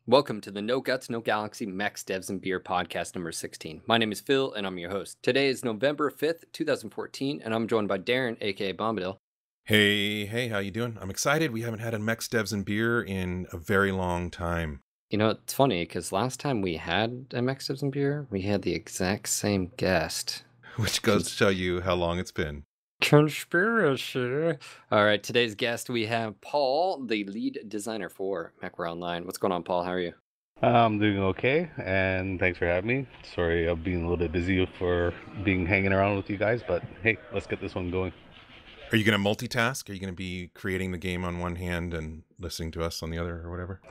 Welcome to the No Guts, No Galaxy Mechs, Devs, and Beer podcast number 16. My name is Phil, and I'm your host. Today is November 5th, 2014, and I'm joined by Daeron, aka Bombadil. Hey, how you doing? I'm excited. We haven't had a Mechs, Devs, and Beer in a very long time. You know, it's funny, because last time we had a Mechs, Devs, and Beer, we had the exact same guest. Which goes to show you how long it's been. Conspiracy. All right, today's guest, we have Paul, the lead designer for MechWarrior Online. What's going on, Paul? How are you? I'm doing okay, and thanks for having me. Sorry, I've been a little bit busy for being hanging around with you guys, but hey, let's get this one going. Are you going to multitask? Are you going to be creating the game on one hand and listening to us on the other or whatever?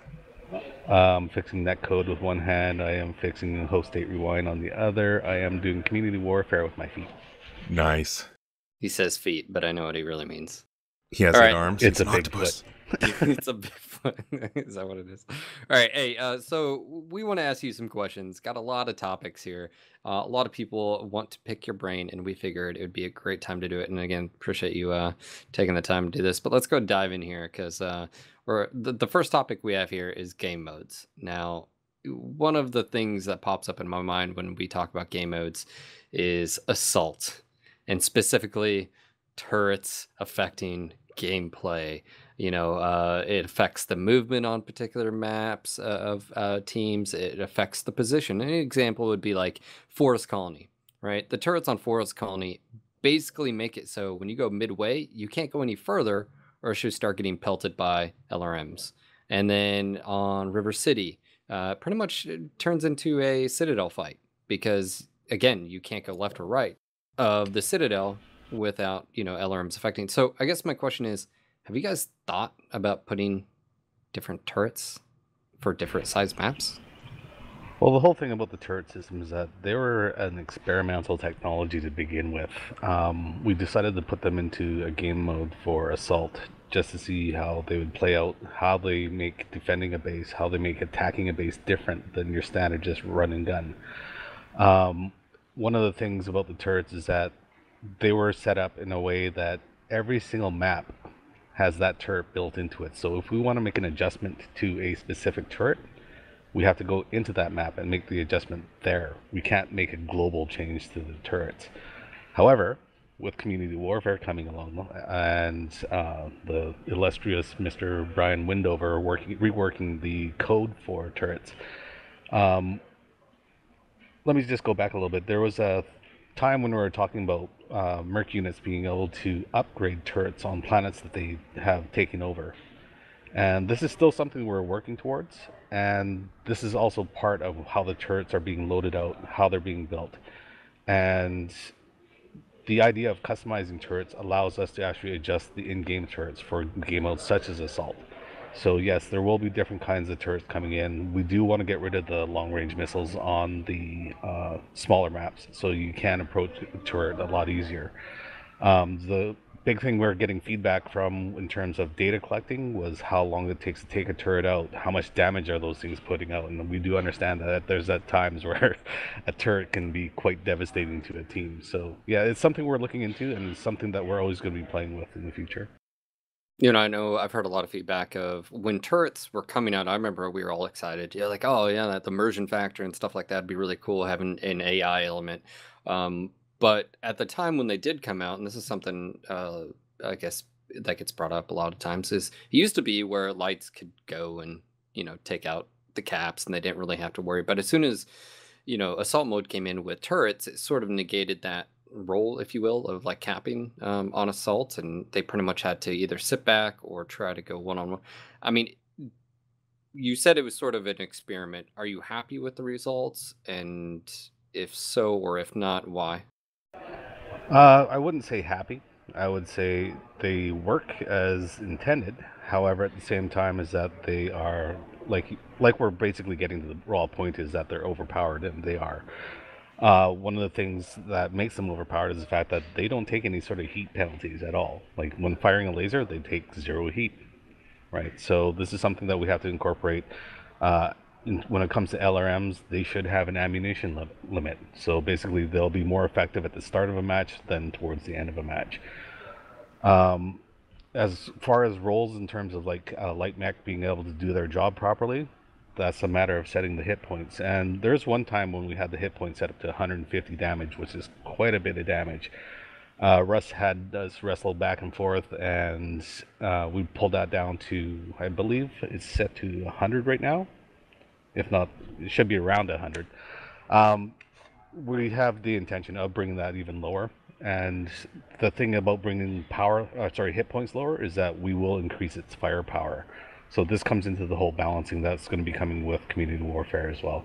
Fixing netcode with one hand. I am fixing host state rewind on the other. I am doing community warfare with my feet. Nice. He says feet, but I know what he really means. He has All 8 right. arms. It's an a big octopus. It's a Bigfoot. Is that what it is? All right. Hey, so we want to ask you some questions. Got a lot of topics here. A lot of people want to pick your brain, and we figured it would be a great time to do it. And again, appreciate you taking the time to do this. But let's go dive in here because the first topic we have here is game modes. Now, one of the things that pops up in my mind when we talk about game modes is assault, and specifically turrets affecting gameplay. It affects the movement on particular maps of teams. It affects the position. An example would be like Forest Colony, right? The turrets on Forest Colony basically make it so when you go midway, you can't go any further or else you start getting pelted by LRMs. And then on River City, pretty much it turns into a Citadel fight because, again, you can't go left or right of the Citadel without, LRMs affecting. So I guess my question is, have you guys thought about putting different turrets for different size maps? Well, the whole thing about the turret system is that they were an experimental technology to begin with. We decided to put them into a game mode for Assault just to see how they would play out, how they make defending a base, how they make attacking a base different than your standard just run and gun. One of the things about the turrets is that they were set up in a way that every single map has that turret built into it. So if we want to make an adjustment to a specific turret, we have to go into that map and make the adjustment there. We can't make a global change to the turrets. However, with community warfare coming along and the illustrious Mr. Brian Windover reworking the code for turrets, let me just go back a little bit. There was a time when we were talking about Merc units being able to upgrade turrets on planets that they have taken over. And this is still something we're working towards. And this is also part of how the turrets are being loaded out, how they're being built. And the idea of customizing turrets allows us to actually adjust the in-game turrets for game modes such as Assault. So yes, there will be different kinds of turrets coming in. We do want to get rid of the long-range missiles on the smaller maps, so you can approach a turret a lot easier. The big thing we're getting feedback from in terms of data collecting was how long it takes to take a turret out, how much damage are those things putting out, and we do understand that there's at times where a turret can be quite devastating to a team. So yeah, it's something we're looking into, and it's something that we're always going to be playing with in the future. I know I've heard a lot of feedback of when turrets were coming out. I remember we were all excited. Yeah, like, oh yeah, that the immersion factor and stuff like that would be really cool having an AI element. But at the time when they did come out, and this is something I guess that gets brought up a lot of times, is it used to be where lights could go and take out the caps, and they didn't really have to worry. But as soon as assault mode came in with turrets, it sort of negated that role, if you will, of like capping on assault, and they pretty much had to either sit back or try to go one on one. I mean, you said it was sort of an experiment. Are you happy with the results? And if so, or if not, why? I wouldn't say happy. I would say they work as intended. However, at the same time, is that they are like we're basically getting to the raw point is that they're overpowered, and they are. One of the things that makes them overpowered is the fact that they don't take any sort of heat penalties at all. Like when firing a laser, they take zero heat, right? So this is something that we have to incorporate. When it comes to LRMs, they should have an ammunition limit. So basically, they'll be more effective at the start of a match than towards the end of a match. As far as roles in terms of like light mech being able to do their job properly, that's a matter of setting the hit points. And there's one time when we had the hit points set up to 150 damage, which is quite a bit of damage. Russ had us wrestle back and forth, and we pulled that down to, I believe it's set to 100 right now. If not, it should be around 100. We have the intention of bringing that even lower. And the thing about bringing hit points lower is that we will increase its firepower. So this comes into the whole balancing that's going to be coming with community warfare as well.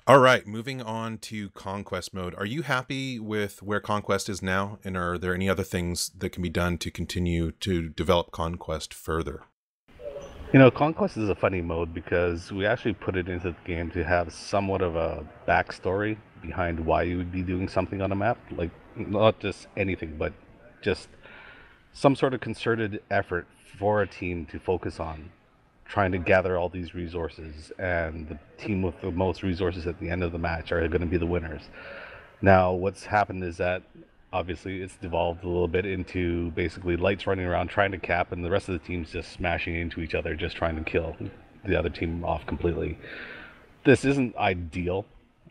All right, moving on to Conquest mode. Are you happy with where Conquest is now? And are there any other things that can be done to continue to develop Conquest further? You know, Conquest is a funny mode because we actually put it into the game to have somewhat of a backstory behind why you would be doing something on a map. Like, not just anything, but just some sort of concerted effort for a team to focus on trying to gather all these resources, and the team with the most resources at the end of the match are going to be the winners. Now, what's happened is that obviously it's devolved a little bit into basically lights running around trying to cap, and the rest of the team's just smashing into each other, just trying to kill the other team off completely. This isn't ideal.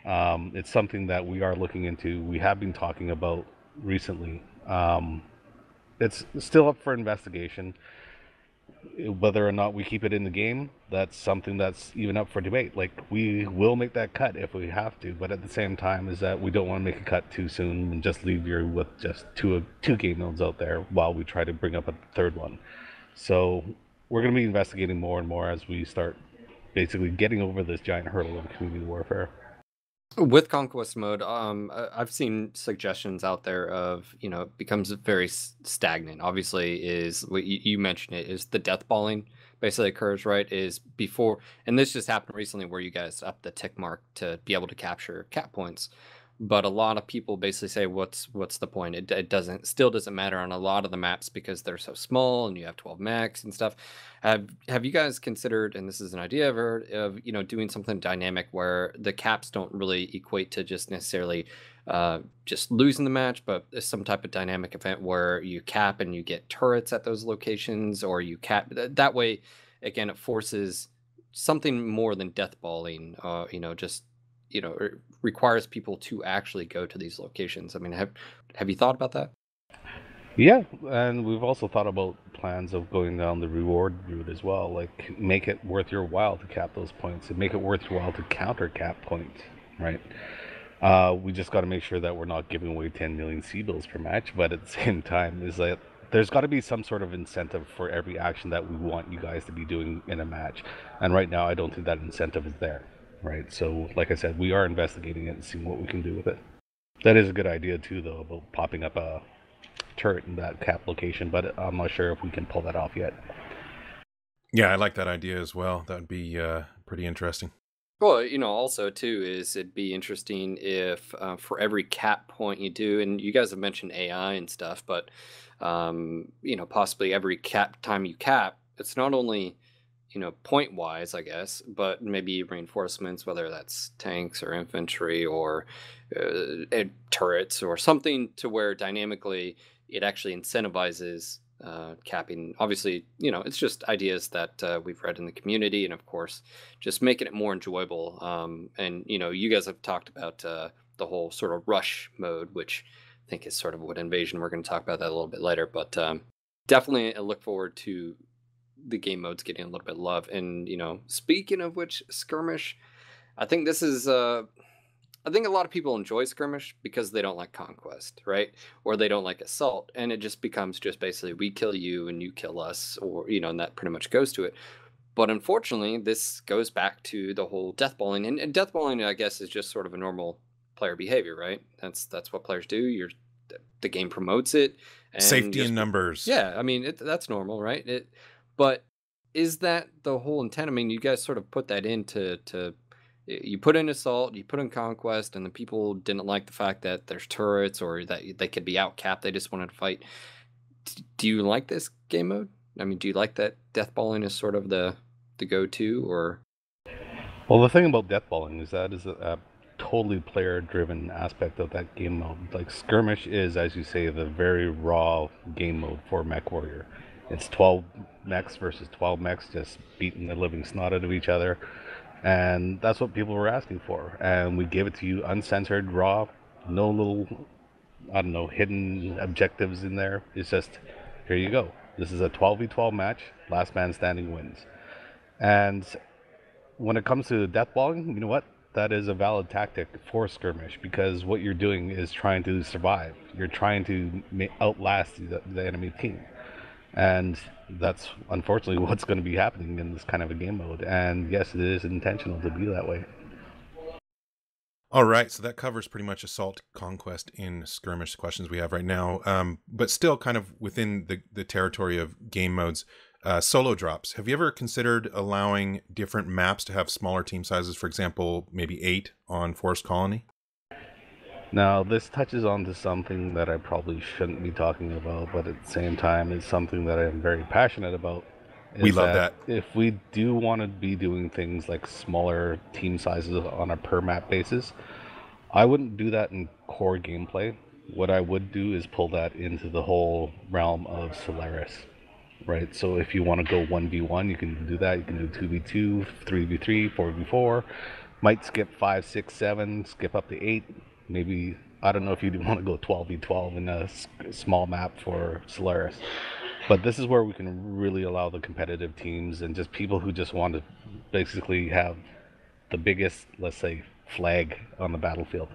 It's something that we are looking into. We have been talking about recently. It's still up for investigation. Whether or not we keep it in the game, that's something that's even up for debate. Like, we will make that cut if we have to, but at the same time is that we don't want to make a cut too soon and just leave you with just two game modes out there while we try to bring up a third one. So we're going to be investigating more and more as we start basically getting over this giant hurdle of community warfare. With Conquest mode, I've seen suggestions out there of, it becomes very stagnant. Obviously, is what you mentioned, it is the deathballing basically occurs, right? Is before, and this just happened recently where you guys upped the tick mark to be able to capture cap points. But a lot of people basically say, what's the point? It still doesn't matter on a lot of the maps because they're so small and you have 12 mechs and stuff. Have you guys considered, and this is an idea I've heard of, doing something dynamic where the caps don't really equate to just necessarily just losing the match, but some type of dynamic event where you cap and you get turrets at those locations, or you cap that way. Again, it forces something more than deathballing. It requires people to actually go to these locations. I mean, have you thought about that? Yeah, and we've also thought about plans of going down the reward route as well. Like, make it worth your while to cap those points, and make it worth your while to counter cap points, right? We just got to make sure that we're not giving away 10 million C-bills per match, but at the same time is that there's got to be some sort of incentive for every action that we want you guys to be doing in a match. And right now, I don't think that incentive is there. Right, so like I said, we are investigating it and seeing what we can do with it. That is a good idea too, though, about popping up a turret in that cap location, but I'm not sure if we can pull that off yet. Yeah, I like that idea as well. That would be pretty interesting. Well, also too is it'd be interesting if for every cap point you do, and you guys have mentioned AI and stuff, but possibly every time you cap, it's not only point wise, I guess, but maybe reinforcements, whether that's tanks or infantry or turrets or something, to where dynamically it actually incentivizes capping. Obviously, it's just ideas that we've read in the community, and of course, just making it more enjoyable. And you guys have talked about the whole sort of rush mode, which I think is sort of what Invasion. We're going to talk about that a little bit later, but definitely I look forward to the game modes getting a little bit of love. And speaking of which, Skirmish, I think this is I think a lot of people enjoy Skirmish because they don't like Conquest, right? Or they don't like Assault, and it just becomes just basically we kill you and you kill us, or and that pretty much goes to it. But unfortunately, this goes back to the whole deathballing, and deathballing, I guess, is just sort of a normal player behavior, right? That's what players do. The game promotes it. And safety in numbers. Yeah, I mean that's normal, right? But is that the whole intent? I mean, you guys sort of put that into you put in Assault, you put in Conquest, and the people didn't like the fact that there's turrets or that they could be outcapped. They just wanted to fight. Do you like this game mode? I mean, do you like that deathballing is sort of the go-to, or? Well, the thing about deathballing is that is a totally player-driven aspect of that game mode. Like, Skirmish is, as you say, the very raw game mode for MechWarrior. It's 12 mechs versus 12 mechs just beating the living snot out of each other. And that's what people were asking for. And we gave it to you uncensored, raw, no little, I don't know, hidden objectives in there. It's just, here you go. This is a 12v12 match. Last man standing wins. And when it comes to deathballing, you know what? That is a valid tactic for skirmish, because what you're doing is trying to survive. You're trying to outlast the enemy team. And that's unfortunately what's going to be happening in this kind of a game mode. And yes, it is intentional to be that way. All right, so that covers pretty much Assault, Conquest, in Skirmish questions we have right now. But still kind of within the territory of game modes, solo drops. Have you ever considered allowing different maps to have smaller team sizes? For example, maybe 8 on Forest Colony? Now, this touches on to something that I probably shouldn't be talking about, but at the same time is something that I'm very passionate about. We love that. If we do want to be doing things like smaller team sizes on a per map basis, I wouldn't do that in core gameplay. What I would do is pull that into the whole realm of Solaris, right? So if you want to go 1v1, you can do that. You can do 2v2, 3v3, 4v4. Might skip 5, 6, 7, skip up to 8. Maybe, I don't know if you want to go 12v12 in a small map for Solaris. But this is where we can really allow the competitive teams and just people who just want to basically have the biggest, let's say, flag on the battlefield,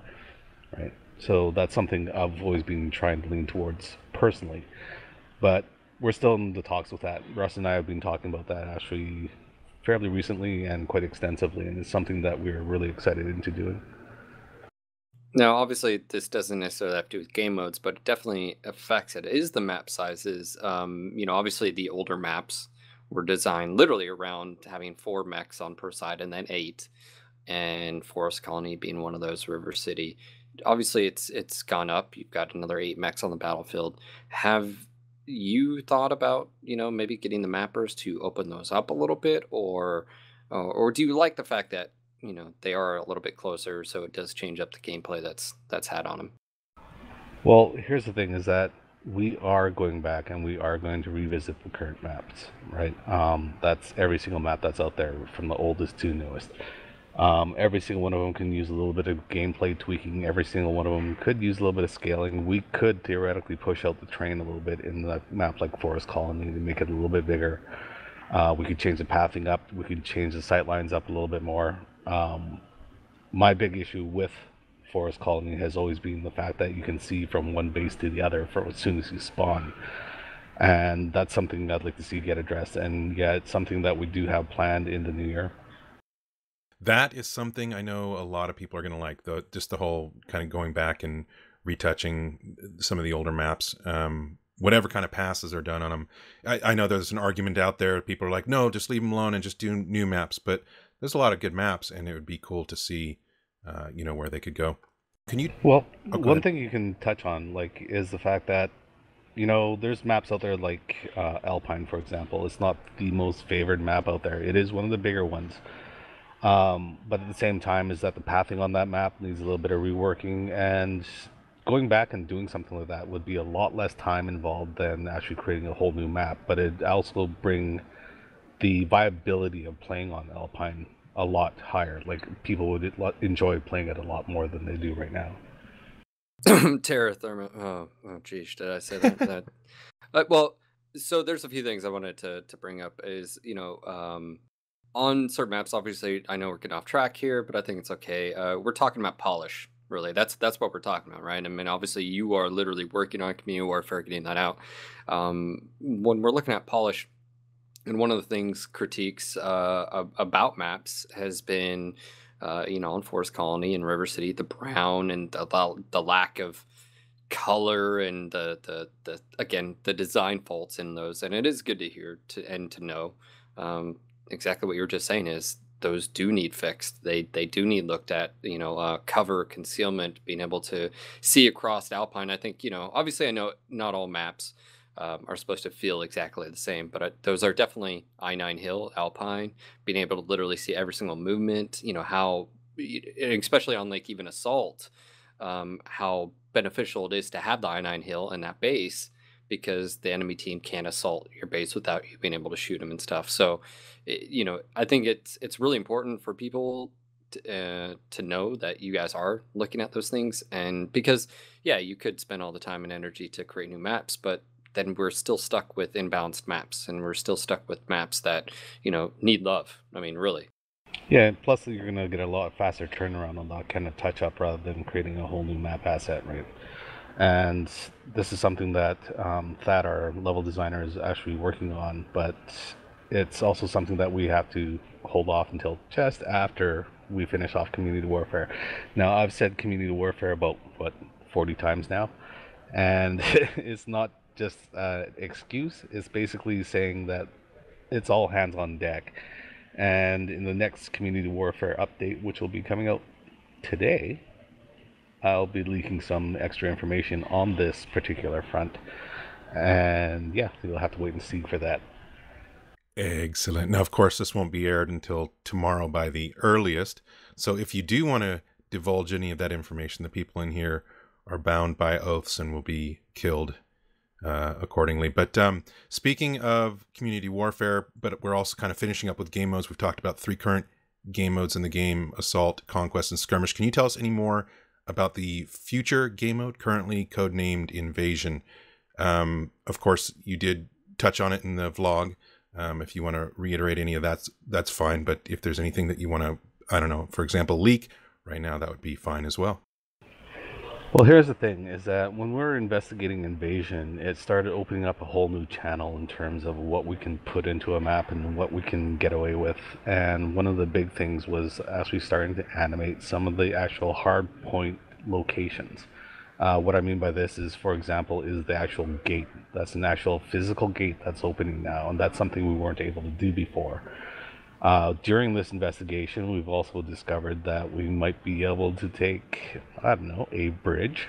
right? So that's something I've always been trying to lean towards personally. But we're still in the talks with that. Russ and I have been talking about that actually fairly recently and quite extensively, and it's something that we're really excited into doing. Now, obviously, this doesn't necessarily have to do with game modes, but it definitely affects it. Is the map sizes? Obviously, the older maps were designed literally around having 4 mechs on per side and then 8, and Forest Colony being one of those, River City. Obviously, it's gone up. You've got another 8 mechs on the battlefield. Have you thought about, maybe getting the mappers to open those up a little bit, or do you like the fact that they are a little bit closer, so it does change up the gameplay that's had on them? Well, here's the thing: is that we are going back and we are going to revisit the current maps, right? That's every single map that's out there, from the oldest to newest. Every single one of them can use a little bit of gameplay tweaking. Every single one of them could use a little bit of scaling. We could theoretically push out the train a little bit in the map like Forest Colony to make it a little bit bigger. We could change the pathing up. We could change the sight lines up a little bit more. My big issue with Forest Colony has always been the fact that you can see from one base to the other from as soon as you spawn. And that's something I'd like to see get addressed. And yeah, it's something that we do have planned in the new year. That is something I know a lot of people are going to like, just the whole kind of going back and retouching some of the older maps. Whatever kind of passes are done on them. I know there's an argument out there. People are like, no, just leave them alone and just do new maps. But there's a lot of good maps, and it would be cool to see, where they could go. Can you? Well, one thing you can touch on, is the fact that, there's maps out there like Alpine, for example. It's not the most favored map out there. It is one of the bigger ones. But at the same time, is that the pathing on that map needs a little bit of reworking, and going back and doing something like that would be a lot less time involved than actually creating a whole new map. But it also bring the viability of playing on Alpine a lot higher. Like, people would enjoy playing it a lot more than they do right now. Terra Therma. Oh, geez, did I say that? Well, so there's a few things I wanted to bring up. Is on certain maps, obviously, I know we're getting off track here, but I think it's okay. We're talking about polish. Really, that's what we're talking about, right? I mean, obviously, you are literally working on community warfare, getting that out. When we're looking at polish, and one of the things critiques about maps has been, on Forest Colony and River City, the brown and the lack of color and the again the design faults in those. And it is good to hear to know exactly what you were just saying is those do need fixed. They do need looked at. Cover, concealment, being able to see across Alpine. I think obviously I know not all maps are supposed to feel exactly the same, but those are definitely I-9 Hill, Alpine, being able to literally see every single movement, how, especially on like even Assault, how beneficial it is to have the I-9 Hill and that base, because the enemy team can't assault your base without you being able to shoot them and stuff. So, I think it's really important for people to know that you guys are looking at those things, and because yeah, you could spend all the time and energy to create new maps, but then we're still stuck with imbalanced maps, and we're still stuck with maps that need love. I mean, really. Yeah, plus you're gonna get a lot faster turnaround on that kind of touch up rather than creating a whole new map asset, right? And this is something that Thad, our level designer, is actually working on, but it's also something that we have to hold off until just after we finish off Community Warfare. Now, I've said Community Warfare about, what, 40 times now? And it's not just an excuse, it's basically saying that it's all hands on deck. And in the next Community Warfare update, which will be coming out today, I'll be leaking some extra information on this particular front. And yeah, you'll have to wait and see for that. Excellent. Now, of course, this won't be aired until tomorrow by the earliest. So if you do want to divulge any of that information, the people in here are bound by oaths and will be killed accordingly. But speaking of community warfare, but we're also kind of finishing up with game modes. We've talked about 3 current game modes in the game: Assault, Conquest, and Skirmish. Can you tell us any more about the future game mode, currently codenamed Invasion? Of course, you did touch on it in the vlog. If you want to reiterate any of that, that's fine. But if there's anything that you want to, I don't know, for example, leak right now, that would be fine as well. Well, here's the thing, is that when we were investigating Invasion, it started opening up a whole new channel in terms of what we can put into a map and what we can get away with. And one of the big things was actually starting to animate some of the actual hard point locations. What I mean by this is, for example, is the actual gate. That's an actual physical gate that's opening now, and that's something we weren't able to do before. During this investigation, we've also discovered that we might be able to take, I don't know, a bridge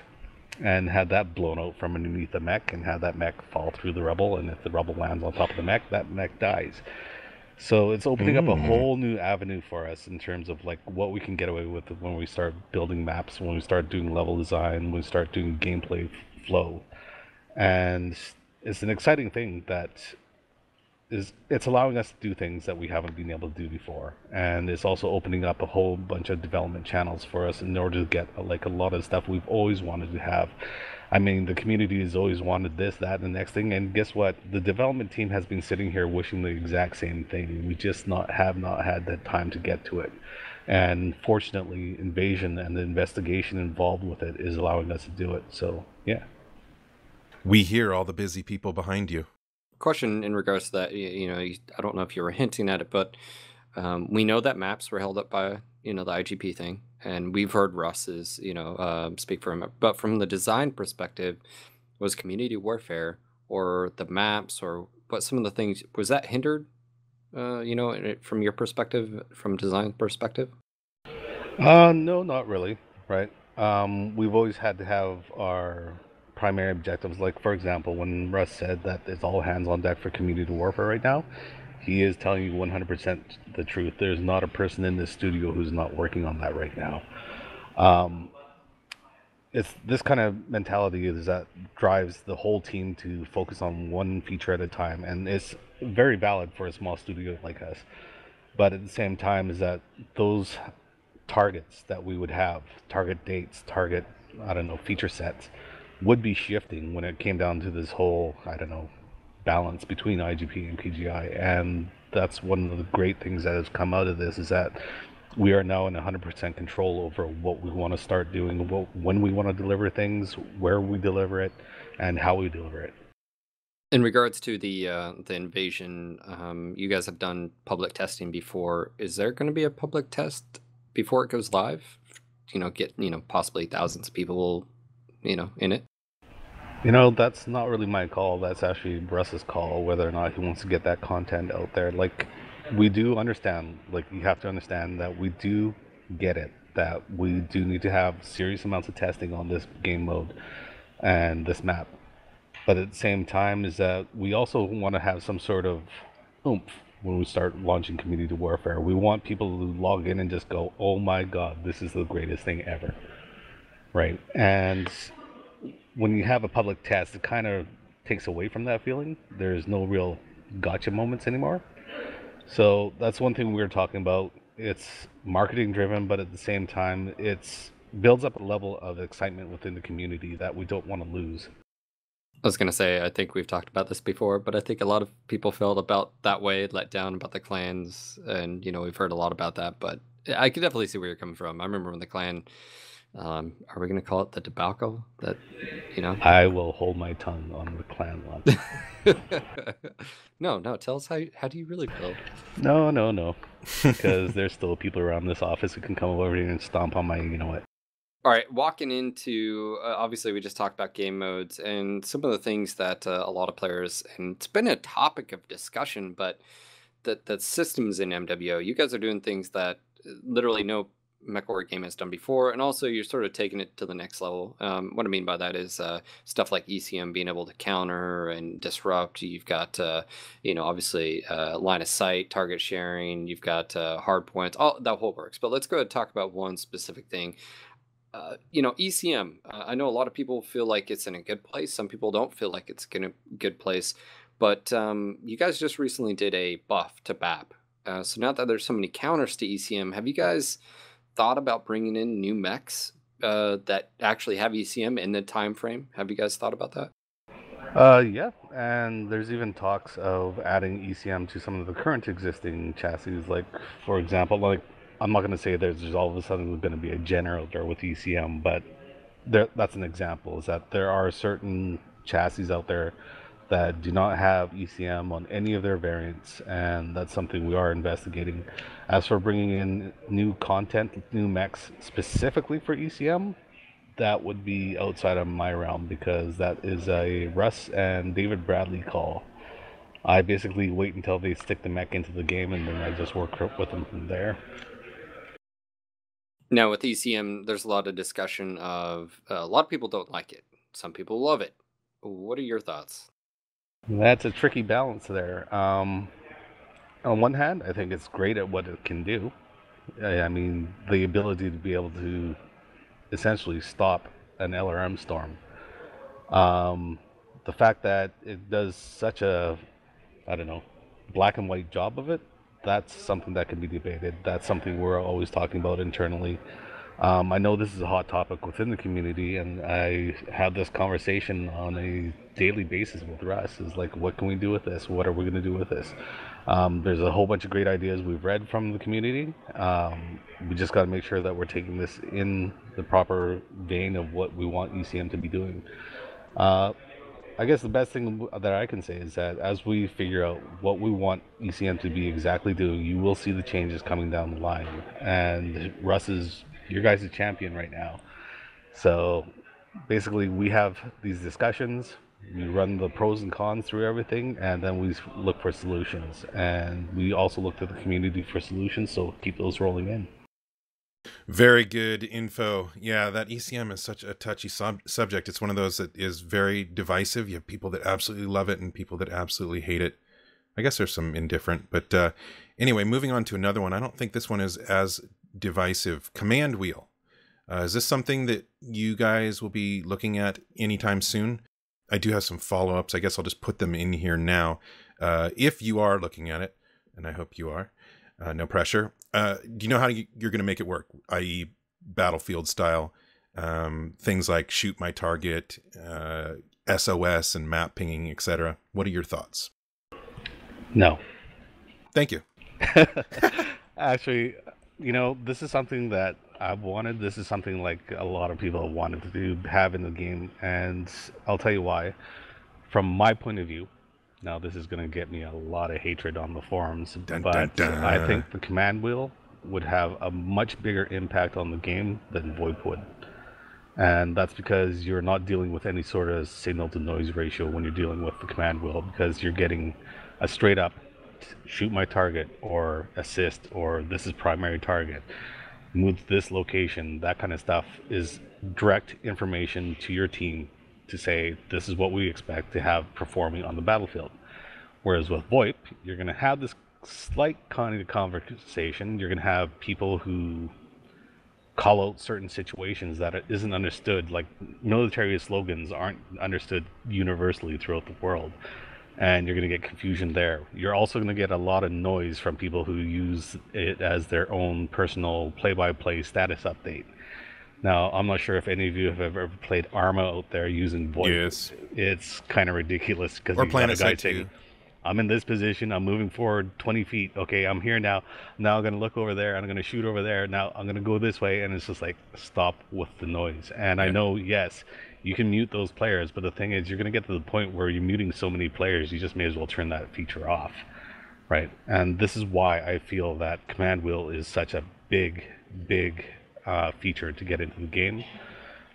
and have that blown out from underneath the mech and have that mech fall through the rubble, and if the rubble lands on top of the mech, that mech dies. So it's opening up a whole new avenue for us in terms of like what we can get away with when we start building maps, when we start doing level design, when we start doing gameplay flow. And it's an exciting thing that it's allowing us to do things that we haven't been able to do before, and it's also opening up a whole bunch of development channels for us in order to get like a lot of stuff we've always wanted to have. I mean, the community has always wanted this, that, and the next thing, and guess what? The development team has been sitting here wishing the exact same thing. We just have not had the time to get to it. And fortunately, Invasion and the investigation involved with it is allowing us to do it. So, yeah. We hear all the busy people behind you. Question in regards to that, I don't know if you were hinting at it, but we know that maps were held up by, the IGP thing, and we've heard Russ's, speak for him. But from the design perspective, was community warfare or the maps or what some of the things, was that hindered, from your perspective, from design perspective? No, not really, right? We've always had to have our primary objectives. Like, for example, when Russ said that it's all hands on deck for community warfare right now, he is telling you 100% the truth. There's not a person in this studio who's not working on that right now. It's this kind of mentality is that drives the whole team to focus on one feature at a time, and it's very valid for a small studio like us. But at the same time, is that those targets that we would have, target dates, target, I don't know, feature sets, would be shifting when it came down to this whole, I don't know, balance between IGP and PGI. And that's one of the great things that has come out of this, is that we are now in 100% control over what we want to start doing, when we want to deliver things, where we deliver it, and how we deliver it. In regards to the Invasion, you guys have done public testing before. Is there going to be a public test before it goes live? Get possibly thousands of people, in it. That's not really my call. That's actually Russ's call, whether or not he wants to get that content out there. Like, we do understand, like, you have to understand that we do get it, that we do need to have serious amounts of testing on this game mode and this map. But at the same time is that we also want to have some sort of oomph when we start launching community warfare. We want people to log in and just go, oh my god, this is the greatest thing ever. Right? And when you have a public test, it kind of takes away from that feeling. There's no real gotcha moments anymore. So that's one thing we were talking about. It's marketing driven, but at the same time, it's builds up a level of excitement within the community that we don't want to lose. I was gonna say, I think we've talked about this before, but I think a lot of people felt about that way, let down about the clans, and we've heard a lot about that. But I could definitely see where you're coming from. I remember when the clan, are we gonna call it the debacle? That I will hold my tongue on the clan one. No, tell us how do you really feel? No, because there's still people around this office who can come over here and stomp on my, you know what. All right, walking into obviously we just talked about game modes and some of the things that a lot of players, and it's been a topic of discussion, but that systems in MWO, you guys are doing things that literally no MechWarrior game has done before, and also you're sort of taking it to the next level. What I mean by that is stuff like ECM being able to counter and disrupt. You've got obviously line of sight, target sharing. You've got hard points. All that whole works. But let's go ahead and talk about one specific thing. ECM. I know a lot of people feel like it's in a good place. Some people don't feel like it's in a good place. But you guys just recently did a buff to BAP. So now that there's so many counters to ECM, have you guys thought about bringing in new mechs that actually have ECM in the time frame? Have you guys thought about that? Yeah, and there's even talks of adding ECM to some of the current existing chassis. Like, for example, like I'm not going to say there's all of a sudden going to be a generator with ECM, but that's an example. Is that there are certain chassis out there that do not have ECM on any of their variants, and that's something we are investigating. As for bringing in new content, new mechs specifically for ECM, that would be outside of my realm because that is a Russ and David Bradley call. I basically wait until they stick the mech into the game, and then I just work with them from there. Now with ECM, there's a lot of discussion of a lot of people don't like it. Some people love it. What are your thoughts? That's a tricky balance there. On one hand, I think it's great at what it can do. I mean, the ability to be able to essentially stop an LRM storm. The fact that it does such a, I don't know, black and white job of it, that's something that can be debated. That's something we're always talking about internally. I know this is a hot topic within the community, and I have this conversation on a daily basis with Russ. Is like, what can we do with this? What are we going to do with this? There's a whole bunch of great ideas we've read from the community. We just got to make sure that we're taking this in the proper vein of what we want ECM to be doing. I guess the best thing that I can say is that as we figure out what we want ECM to be exactly doing, you will see the changes coming down the line. And Russ is your guys' champion right now. So basically we have these discussions, we run the pros and cons through everything, and then we look for solutions. And we also look to the community for solutions, so keep those rolling in. Very good info. Yeah, that ECM is such a touchy subject. It's one of those that is very divisive. You have people that absolutely love it and people that absolutely hate it. I guess there's some indifferent. But anyway, moving on to another one. I don't think this one is as divisive. Command wheel. Is this something that you guys will be looking at anytime soon? I do have some follow-ups. I guess I'll just put them in here now. If you are looking at it, and I hope you are, no pressure. Do you know how you're going to make it work, i.e. Battlefield style? Things like shoot my target, SOS and map pinging, etc. What are your thoughts? No. Thank you. Actually, this is something that I've wanted. This is something like a lot of people have wanted to have in the game, and I'll tell you why. From my point of view, now this is going to get me a lot of hatred on the forums, dun, but dun, dun. I think the command wheel would have a much bigger impact on the game than VoIP would. And that's because you're not dealing with any sort of signal to noise ratio when you're dealing with the command wheel, because you're getting a straight up shoot my target or assist or this is primary target, move to this location. That kind of stuff is direct information to your team to say this is what we expect to have performing on the battlefield. Whereas with VoIP, you're going to have this slight kind of conversation. You're going to have people who call out certain situations that it isn't understood. Like military slogans aren't understood universally throughout the world, and you're going to get confusion there. You're also going to get a lot of noise from people who use it as their own personal play-by-play status update. Now, I'm not sure if any of you have ever played Arma out there using voice. Yes. It's kind of ridiculous because Or you got a Planet guy Side saying, 2. I'm in this position, I'm moving forward 20 feet, okay, I'm here now. Now I'm going to look over there, I'm going to shoot over there, now I'm going to go this way, and it's just like, stop with the noise. And I know, yes, you can mute those players, but the thing is, you're going to get to the point where you're muting so many players, you just may as well turn that feature off, right? And this is why I feel that command wheel is such a big feature to get into the game.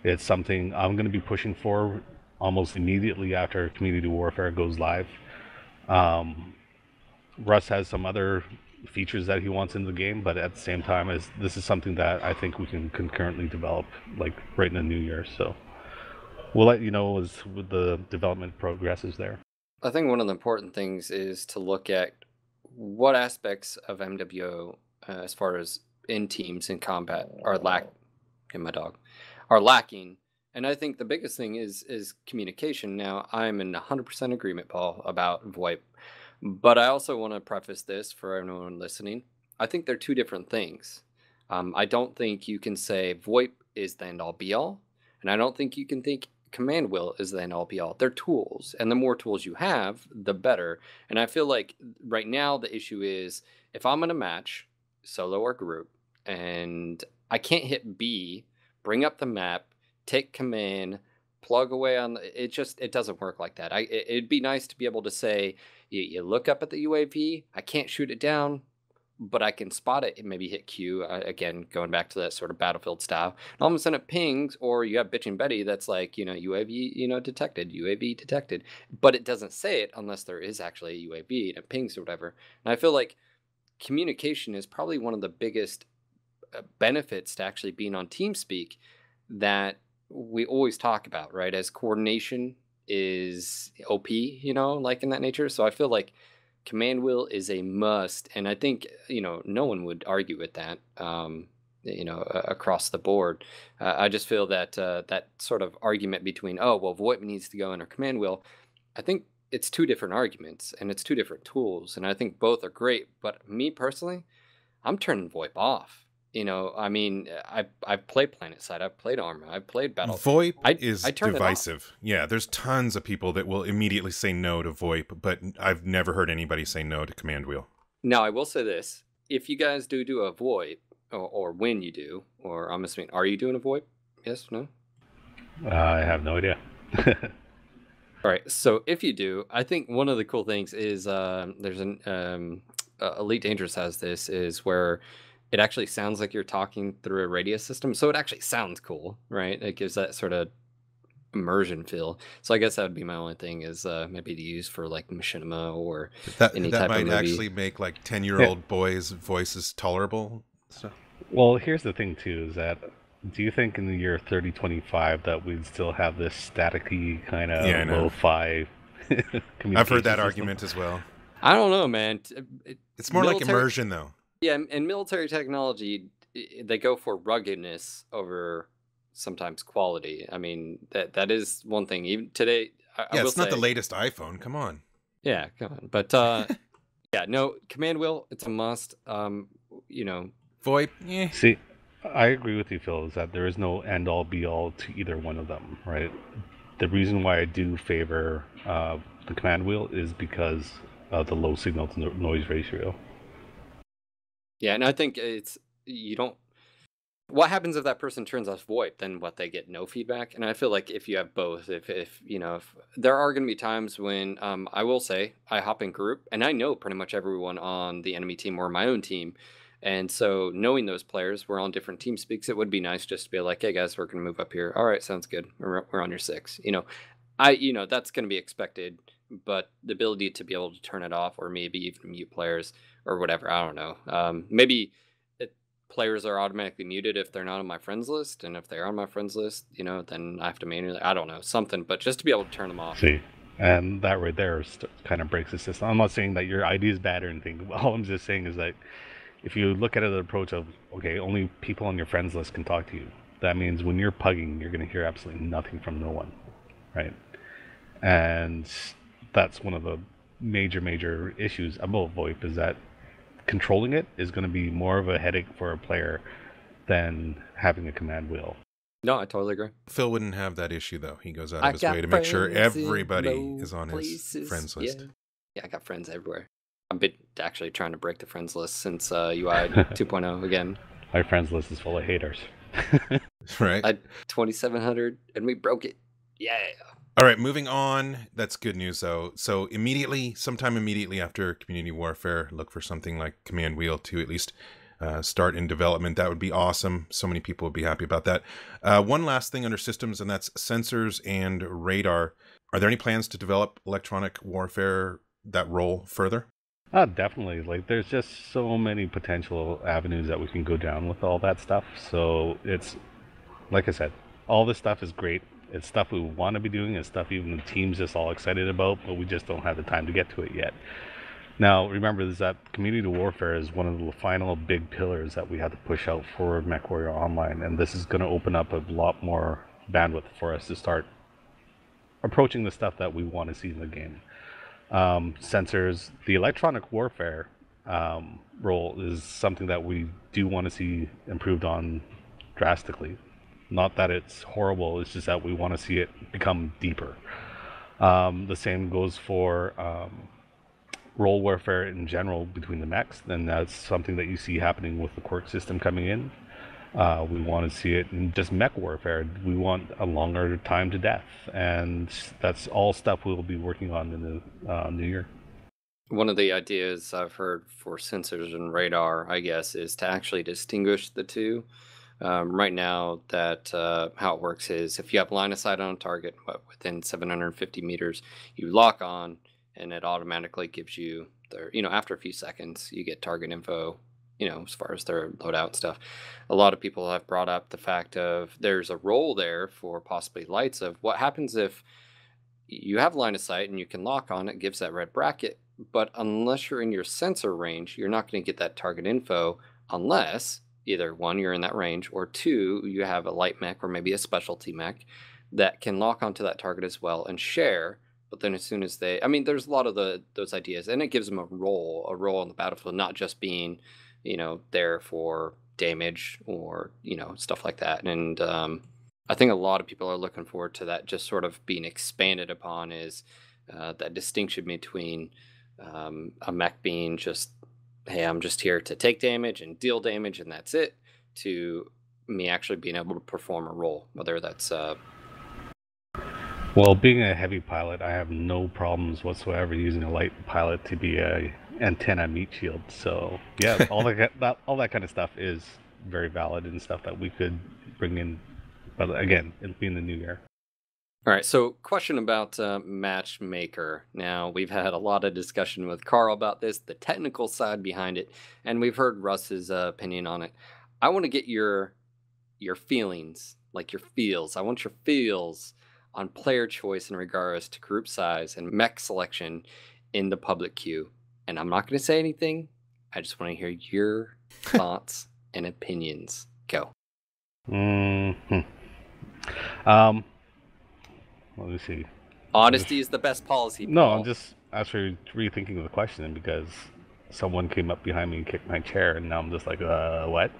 It's something I'm going to be pushing for almost immediately after Community Warfare goes live. Russ has some other features that he wants in the game, but at the same time, this is something that I think we can concurrently develop, like right in the new year. So we'll let you know as the development progresses there. I think one of the important things is to look at what aspects of MWO, as far as in teams in combat, are lacking. And I think the biggest thing is communication. Now, I'm in 100% agreement, Paul, about VoIP. But I also want to preface this for everyone listening. I think they're two different things. I don't think you can say VoIP is the end-all be-all. And I don't think you can think command wheel is the end-all be-all. They're tools. And the more tools you have, the better. And I feel like right now the issue is if I'm in a match, solo or group, and I can't hit B, bring up the map, take command, plug away on it doesn't work like that. It'd be nice to be able to say, you look up at the UAV, I can't shoot it down, but I can spot it and maybe hit Q, again, going back to that sort of Battlefield style. And all of a sudden it pings, or you have Bitchin' Betty that's like, UAV, detected, UAV detected, but it doesn't say it unless there is actually a UAV and it pings or whatever. And I feel like communication is probably one of the biggest benefits to actually being on TeamSpeak that we always talk about, right? As coordination is OP, like in that nature. So I feel like command wheel is a must, and I think no one would argue with that. Across the board, I just feel that that sort of argument between VoIP needs to go in our command wheel. I think it's two different arguments and it's two different tools, and I think both are great. But me personally, I'm turning VoIP off. I've played PlanetSide, I've played Arma, I've played Battlefield. VoIP is divisive. Yeah, there's tons of people that will immediately say no to VoIP, but I've never heard anybody say no to command wheel. Now, I will say this. If you guys do a VoIP, or when you do, or I'm assuming, are you doing a VoIP? Yes, no? I have no idea. All right, so if you do, I think one of the cool things is there's an Elite Dangerous has this, is where it actually sounds like you're talking through a radio system. So it actually sounds cool, right? It gives that sort of immersion feel. So I guess that would be my only thing, is maybe to use for like machinima or any type of movie. That might actually make like 10-year-old boys' voices tolerable. So. Well, here's the thing too, is that do you think in the year 3025 that we'd still have this staticky kind of lo-fi communication I've heard that system? argument as well. I don't know, man. It's more like immersion, though. Yeah, and military technology, they go for ruggedness over sometimes quality. I mean, that is one thing. Even today, I will it's not say, the latest iPhone. Come on. Yeah, come on. But yeah, no, command wheel, it's a must. VoIP. Yeah. See, I agree with you, Phil, is that there is no end-all be-all to either one of them, right? The reason why I do favor the command wheel is because of the low signal to noise ratio. Yeah, and I think what happens if that person turns off VoIP? Then what, they get no feedback? And I feel like if you have both, if there are going to be times when I will say I hop in group and I know pretty much everyone on the enemy team or my own team. And so knowing those players, we're on different team speaks, it would be nice just to be like, hey guys, we're going to move up here. All right, sounds good. We're on your 6. That's going to be expected, but the ability to be able to turn it off, or maybe even mute players or whatever, I don't know. Maybe players are automatically muted if they're not on my friends list, and if they're on my friends list, then I have to manually, I don't know, something, but just to be able to turn them off. See, and that right there kind of breaks the system. I'm not saying that your ID is bad or anything. All I'm just saying is that if you look at it the approach of, okay, only people on your friends list can talk to you, that means when you're pugging, you're going to hear absolutely nothing from no one, right? And that's one of the major issues about VoIP, is that controlling it is going to be more of a headache for a player than having a command wheel. No, I totally agree. Phil wouldn't have that issue, though. He goes out of his way to make sure everybody is on his friends list. Yeah, I got friends everywhere. I've been actually trying to break the friends list since UI 2.0 again. My friends list is full of haters. Right. I had 2,700 and we broke it. Yeah. All right, moving on. That's good news, though. So sometime immediately after Community Warfare, look for something like Command Wheel to at least start in development. That would be awesome. So many people would be happy about that. One last thing under systems, and that's sensors and radar. Are there any plans to develop electronic warfare, that role, further? Definitely. Like, there's just so many potential avenues that we can go down with all that stuff. So it's, like I said, all this stuff is great. It's stuff we want to be doing. It's stuff even the team's just all excited about, but we just don't have the time to get to it yet. Now, remember that community warfare is one of the final big pillars that we have to push out for MechWarrior Online, and this is going to open up a lot more bandwidth for us to start approaching the stuff that we want to see in the game. Sensors, the electronic warfare role is something that we do want to see improved on drastically. Not that it's horrible, it's just that we want to see it become deeper. The same goes for role warfare in general between the mechs, and that's something that you see happening with the quirk system coming in. We want to see it in just mech warfare. We want a longer time to death, and that's all stuff we'll be working on in the new year. One of the ideas I've heard for sensors and radar, I guess, is to actually distinguish the two. Right now, that how it works is if you have line of sight on a target within 750 meters, you lock on, and it automatically gives you their, after a few seconds, you get target info, as far as their loadout and stuff. A lot of people have brought up the fact of there's a role there for possibly lights of what happens if you have line of sight and you can lock on, it gives that red bracket, but unless you're in your sensor range, you're not going to get that target info unless either one, you're in that range, or two, you have a light mech or maybe a specialty mech that can lock onto that target as well and share. But then as soon as there's a lot of those ideas, and it gives them a role on the battlefield, not just being, there for damage or, stuff like that. And I think a lot of people are looking forward to that just sort of being expanded upon, is that distinction between a mech being just, hey, I'm just here to take damage and deal damage and that's it, to me actually being able to perform a role, whether that's... Well, being a heavy pilot, I have no problems whatsoever using a light pilot to be a antenna meat shield. So yeah, all that kind of stuff is very valid and stuff that we could bring in. But again, it'll be in the new year. All right, so question about Matchmaker. Now, we've had a lot of discussion with Carl about this, the technical side behind it, and we've heard Russ's opinion on it. I want to get your feelings, like your feels. I want your feels on player choice in regards to group size and mech selection in the public queue. And I'm not going to say anything. I just want to hear your thoughts and opinions. Go. Let me see. Honesty is the best policy, Paul. No, I'm just actually rethinking the question because someone came up behind me and kicked my chair, and now I'm just like, what?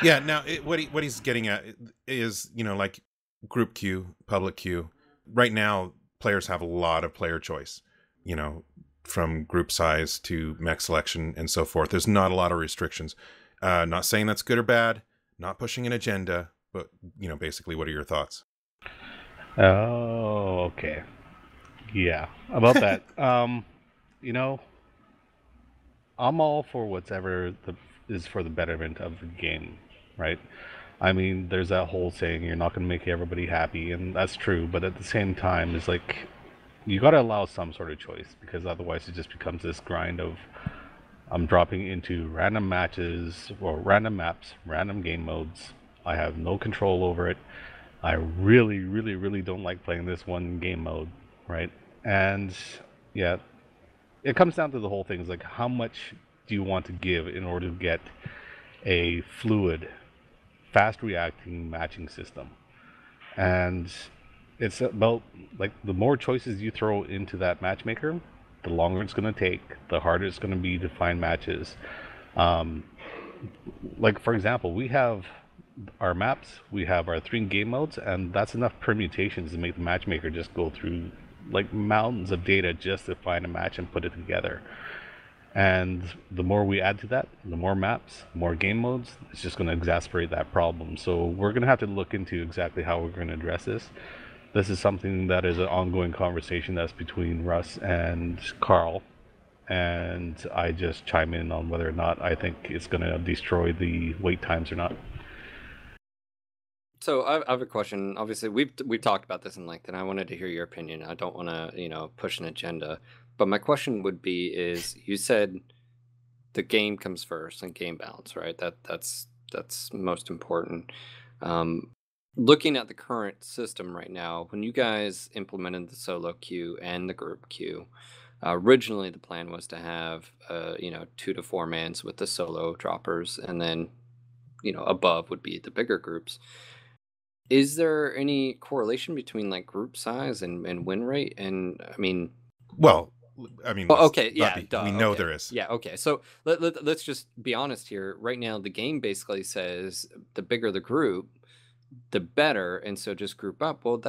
Yeah, now what he's getting at is, like group queue, public queue. Right now, players have a lot of player choice, from group size to mech selection and so forth. There's not a lot of restrictions. Not saying that's good or bad, not pushing an agenda, but, basically, what are your thoughts? Oh, okay. Yeah, about that. I'm all for whatever is for the betterment of the game, right? I mean, there's that whole saying, you're not going to make everybody happy, and that's true, but at the same time, it's like, you got to allow some sort of choice, because otherwise it just becomes this grind of, I'm dropping into random matches, or random maps, random game modes. I have no control over it. I really, really, really don't like playing this one game mode, right? And yeah, it comes down to the whole thing is like, how much do you want to give in order to get a fluid, fast reacting matching system? And it's about, like, the more choices you throw into that matchmaker, the longer it's going to take, the harder it's going to be to find matches. Like, for example, we have our maps, we have our 3 game modes, and that's enough permutations to make the matchmaker just go through like mountains of data just to find a match and put it together. And the more we add to that, the more maps, more game modes, it's just going to exacerbate that problem. So we're going to have to look into exactly how we're going to address this. This is something that is an ongoing conversation that's between Russ and Carl, and I just chime in on whether or not I think it's going to destroy the wait times or not. So I have a question. Obviously, we've talked about this in length, and I wanted to hear your opinion. I don't want to, push an agenda, but my question would be: is you said the game comes first and game balance, right? That's most important. Looking at the current system right now, when you guys implemented the solo queue and the group queue, originally the plan was to have 2 to 4 mans with the solo droppers, and then above would be the bigger groups. Is there any correlation between like group size and win rate? And I mean, Well, okay, yeah, we know okay. there is. Yeah, okay. So let's just be honest here. Right now, the game basically says the bigger the group, the better, and so just group up. Well,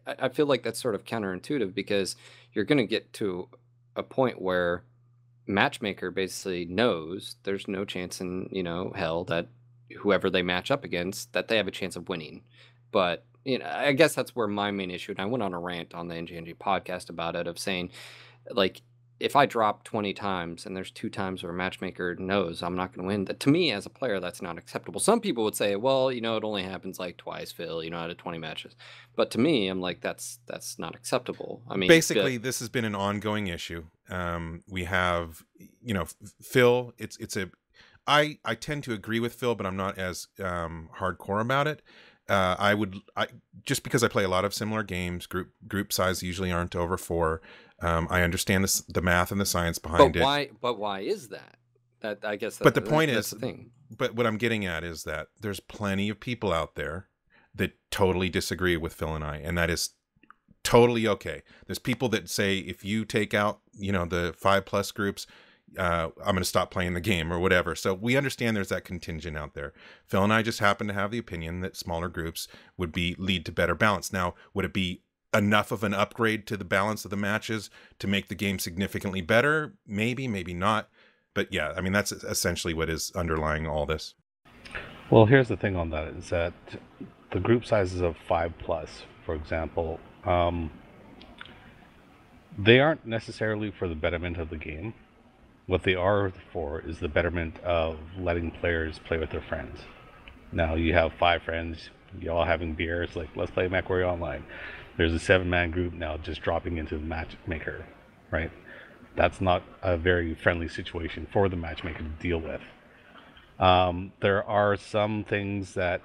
I feel like that's sort of counterintuitive, because you're going to get to a point where Matchmaker basically knows there's no chance in hell that whoever they match up against, that they have a chance of winning. But I guess that's where my main issue, and I went on a rant on the NGNG podcast about it, of saying, like, if I drop 20 times and there's 2 times where a matchmaker knows I'm not going to win, that to me as a player, that's not acceptable. Some people would say, well, it only happens like twice, Phil, out of 20 matches. But to me, I'm like, that's not acceptable. I mean, basically, this has been an ongoing issue. We have, Phil, I tend to agree with Phil, but I'm not as hardcore about it. I just because I play a lot of similar games, group size usually aren't over 4. I understand the math and the science behind it. But why is that? I guess. But the point is, the thing. But what I'm getting at is that there's plenty of people out there that totally disagree with Phil and I, and that is totally okay. There's people that say if you take out the 5+ groups, I'm going to stop playing the game or whatever. So we understand there's that contingent out there. Phil and I just happen to have the opinion that smaller groups would lead to better balance. Now, would it be enough of an upgrade to the balance of the matches to make the game significantly better? Maybe, maybe not. But yeah, I mean, that's essentially what is underlying all this. Well, here's the thing on that, is that the group sizes of 5+, for example, they aren't necessarily for the betterment of the game. What they are for is the betterment of letting players play with their friends. Now, you have 5 friends, you all having beers, like, let's play MechWarrior Online. There's a 7-man group now just dropping into the matchmaker, right? That's not a very friendly situation for the matchmaker to deal with. There are some things that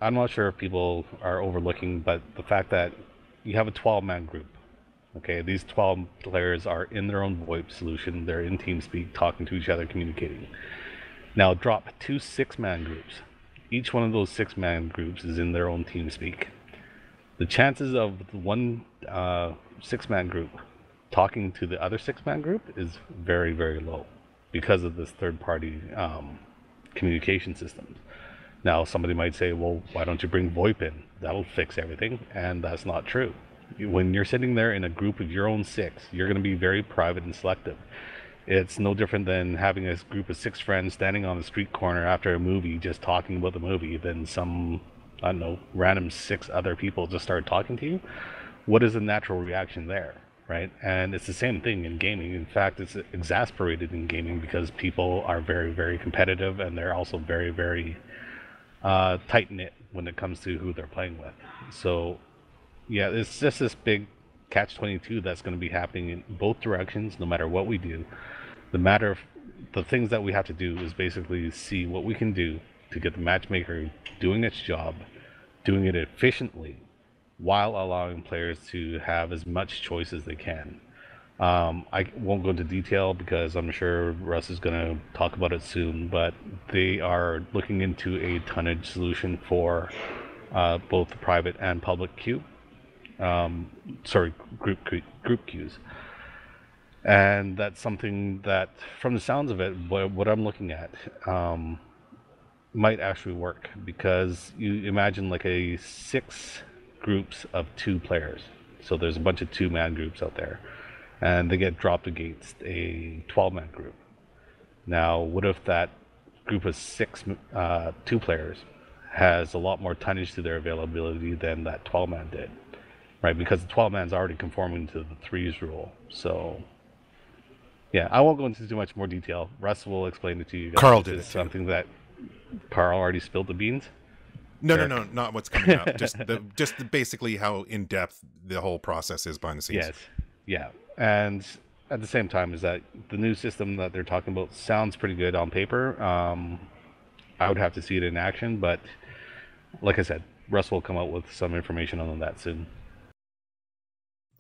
I'm not sure if people are overlooking, but the fact that you have a 12-man group. Okay, these 12 players are in their own VoIP solution. They're in TeamSpeak, talking to each other, communicating. Now drop 2 6-man groups. Each one of those 6-man groups is in their own TeamSpeak. The chances of one 6-man group talking to the other 6-man group is very, very low because of this third-party communication systems. Now, somebody might say, well, why don't you bring VoIP in? That'll fix everything, and that's not true. When you're sitting there in a group of your own 6, you're going to be very private and selective. It's no different than having a group of 6 friends standing on the street corner after a movie just talking about the movie, then some, I don't know, random 6 other people just start talking to you. What is the natural reaction there, right? And it's the same thing in gaming. In fact, it's exasperated in gaming because people are very, very competitive, and they're also very, very tight-knit when it comes to who they're playing with. So yeah, it's just this big catch-22 that's going to be happening in both directions, no matter what we do. The things that we have to do is basically see what we can do to get the matchmaker doing its job, doing it efficiently, while allowing players to have as much choice as they can. I won't go into detail because I'm sure Russ is going to talk about it soon, but they are looking into a tonnage solution for both the private and public queue. Group queues. And that's something that, from the sounds of it, what I'm looking at, might actually work, because you imagine like a 6 groups of 2 players. So there's a bunch of 2-man groups out there, and they get dropped against a 12-man group. Now, what if that group of 6 2 players has a lot more tonnage to their availability than that 12-man did, right? Because the 12-man's already conforming to the 3s rule. So, yeah, I won't go into too much more detail. Russ will explain it to you guys. Carl did it too. Something that Carl already spilled the beans. No, not what's coming up. just basically how in depth the whole process is behind the scenes. Yes, yeah, and at the same time is that the new system that they're talking about sounds pretty good on paper. I would have to see it in action, but like I said, Russ will come out with some information on that soon.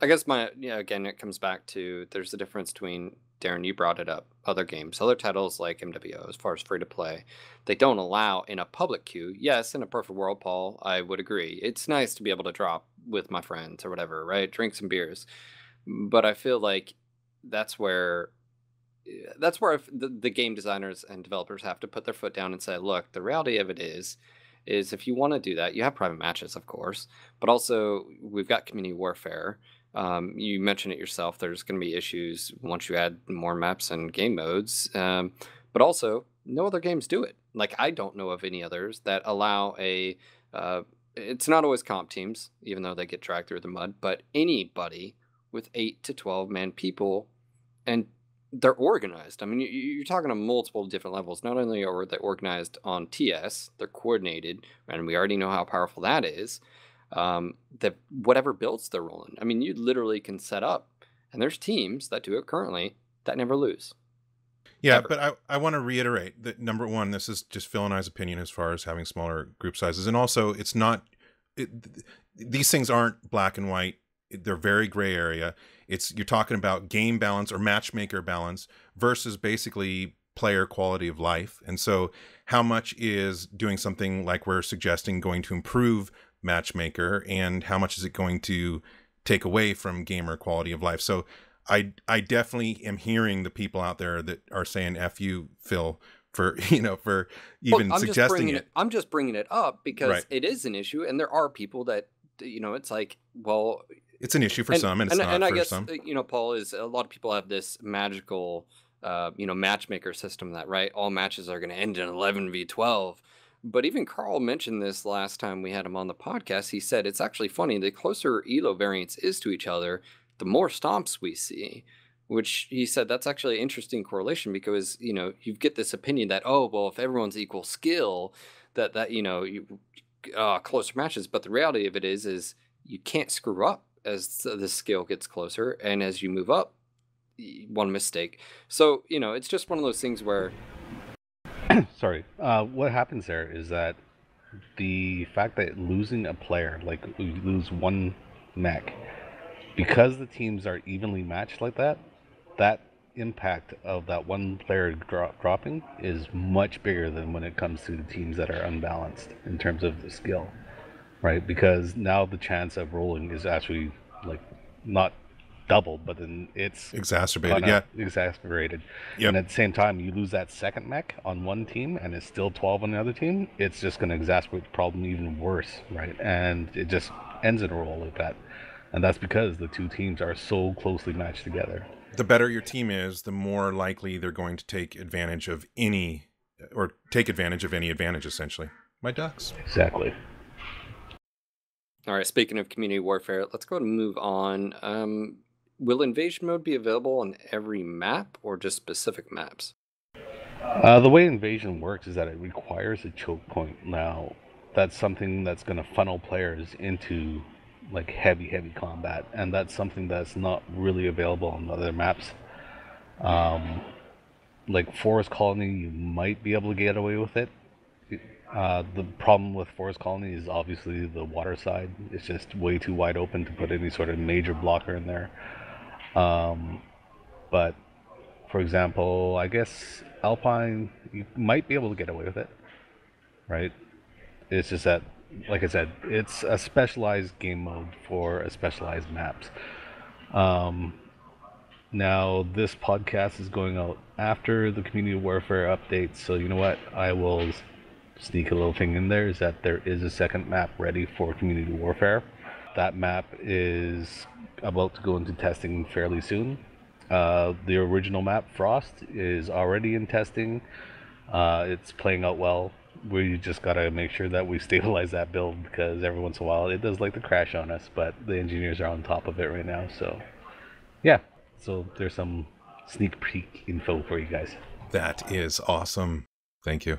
I guess again, it comes back to there's a difference between, Daeron, you brought it up, other games, other titles like MWO, as far as free to play, they don't allow in a public queue. Yes, in a perfect world, Paul, I would agree. It's nice to be able to drop with my friends or whatever, right? Drink some beers. But I feel like that's where the game designers and developers have to put their foot down and say, look, the reality of it is if you want to do that, you have private matches, of course, but also we've got community warfare. You mentioned it yourself. There's going to be issues once you add more maps and game modes, but also no other games do it. Like, I don't know of any others that allow it's not always comp teams, even though they get dragged through the mud, but anybody with 8 to 12 man people, and they're organized. I mean, you're talking on multiple different levels. Not only are they organized on TS, they're coordinated, and we already know how powerful that is. That whatever builds they're rolling. I mean, you literally can set up, and there's teams that do it currently that never lose. Yeah, ever. But I want to reiterate that, number one, this is just Phil and I's opinion as far as having smaller group sizes. And also, it's not, these things aren't black and white. They're very gray area. You're talking about game balance or matchmaker balance versus basically player quality of life. And so how much is doing something like we're suggesting going to improve matchmaker, and how much is it going to take away from gamer quality of life? So I definitely am hearing the people out there that are saying F you, Phil, for even suggesting it. I'm just bringing it up because it is an issue, and there are people that, it's like, well, it's an issue for some, and it's not and I for guess, some. Paul, is a lot of people have this magical, matchmaker system that, right, all matches are going to end in 11v12. But even Carl mentioned this last time we had him on the podcast. He said it's actually funny. The closer ELO variance is to each other, the more stomps we see, which he said that's actually an interesting correlation, because, you get this opinion that, oh, well, if everyone's equal skill, that closer matches. But the reality of it is you can't screw up as the skill gets closer. And as you move up, one mistake. So, it's just one of those things where... Sorry. What happens there is that the fact that losing a player, like you lose one mech, because the teams are evenly matched like that, that impact of that one player dropping is much bigger than when it comes to the teams that are unbalanced in terms of the skill, right? Because now the chance of rolling is actually like not doubled, but then it's exacerbated. Exacerbated. Yep. And at the same time, you lose that second mech on one team and it's still 12 on the other team, it's just going to exacerbate the problem even worse, right? And it just ends in a roll like that. And that's because the two teams are so closely matched together. The better your team is, the more likely they're going to take advantage of any advantage, essentially. My ducks. Exactly. All right, speaking of community warfare, let's go ahead and move on. Will invasion mode be available on every map or just specific maps? The way invasion works is that it requires a choke point. Now, that's something that's going to funnel players into like heavy combat, and that's something that's not really available on other maps. Like Forest Colony, you might be able to get away with it. The problem with Forest Colony is obviously the water side. It's just way too wide open to put any sort of major blocker in there. Um, but for example, I guess Alpine, you might be able to get away with it, right? It's just that, like I said, it's a specialized game mode for a specialized maps. Um, Now, this podcast is going out after the community warfare update, so you know what? I will sneak a little thing in there is that there is a second map ready for community warfare. That map is about to go into testing fairly soon. The original map, Frost, is already in testing. It's playing out well. We just gotta make sure that we stabilize that build because every once in a while it does like to crash on us, but the engineers are on top of it right now, so yeah. So there's some sneak peek info for you guys. That is awesome. Thank you.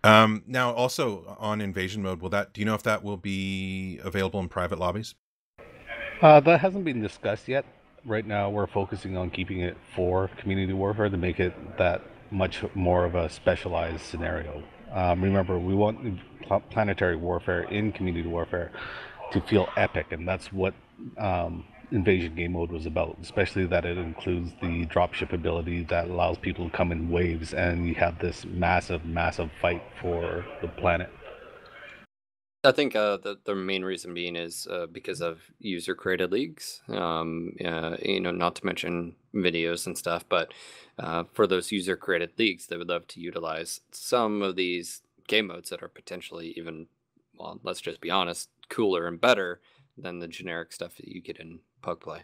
Now, also on invasion mode, do you know if that will be available in private lobbies? That hasn't been discussed yet. Right now, we're focusing on keeping it for community warfare to make it that much more of a specialized scenario. Remember, we want planetary warfare in community warfare to feel epic, and that's what invasion game mode was about, especially that it includes the dropship ability that allows people to come in waves and you have this massive fight for the planet. I think the main reason being is because of user created leagues. Not to mention videos and stuff, but for those user created leagues, they would love to utilize some of these game modes that are potentially even, well, let's just be honest, cooler and better than the generic stuff that you get in Pug Play.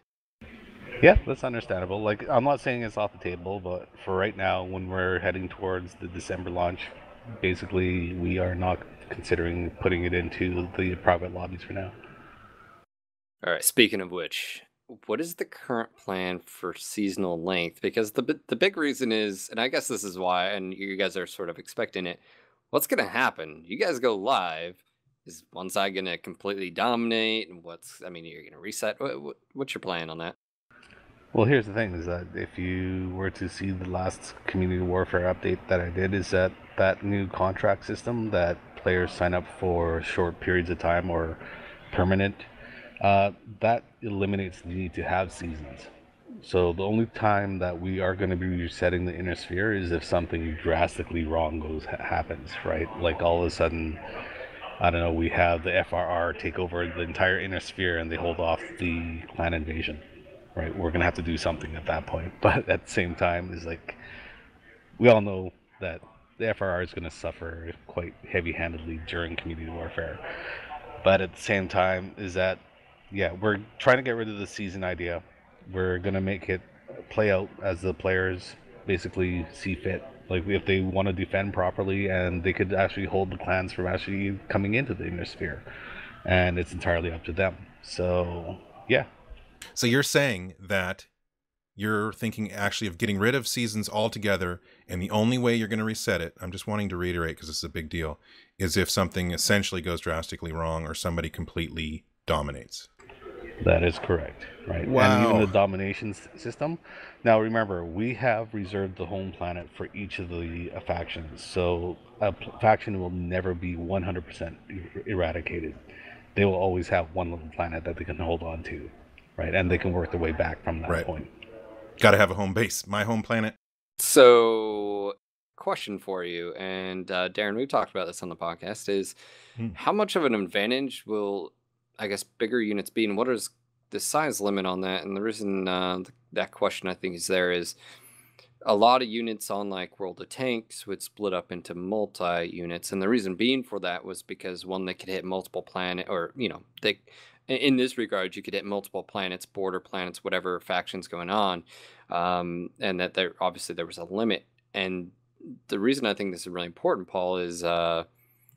Yeah, that's understandable. Like, I'm not saying it's off the table, but for right now, when we're heading towards the December launch, basically we are not considering putting it into the private lobbies for now. All right, speaking of which, what is the current plan for seasonal length? Because the big reason is, and I guess this is why, and you guys are sort of expecting it, what's going to happen? You guys go live. Is one side going to completely dominate? And you're going to reset? What's your plan on that? Well, here's the thing, is that if you were to see the last community warfare update that I did, is that new contract system that players sign up for short periods of time or permanent, that eliminates the need to have seasons. So the only time that we are going to be resetting the inner sphere is if something drastically wrong happens, right? Like all of a sudden, I don't know, we have the FRR take over the entire inner sphere and they hold off the clan invasion, right? We're going to have to do something at that point. But at the same time, is like, we all know that the FRR is going to suffer quite heavy-handedly during community warfare. But at the same time, is that, yeah, we're trying to get rid of the season idea. We're going to make it play out as the players basically see fit. Like, if they want to defend properly, and they could actually hold the clans from actually coming into the inner sphere. And it's entirely up to them. So, yeah. So you're saying that you're thinking actually of getting rid of seasons altogether, and the only way you're going to reset it, I'm just wanting to reiterate because this is a big deal, is if something essentially goes drastically wrong or somebody completely dominates. That is correct, right? Wow. And even the domination system. Now remember, we have reserved the home planet for each of the factions, so a faction will never be 100% eradicated. They will always have one little planet that they can hold on to, right? And they can work their way back from that point. Got to have a home base. My home planet. So, question for you, and Daeron, we've talked about this on the podcast, is how much of an advantage will, I guess, bigger units be, and what is the size limit on that? And the reason that question I think is there is a lot of units on like World of Tanks would split up into multi-units, and the reason being for that was because one, they could hit multiple planet, or they, in this regard, you could hit multiple planets, border planets, whatever factions going on, and that there was a limit. And the reason I think this is really important, Paul, is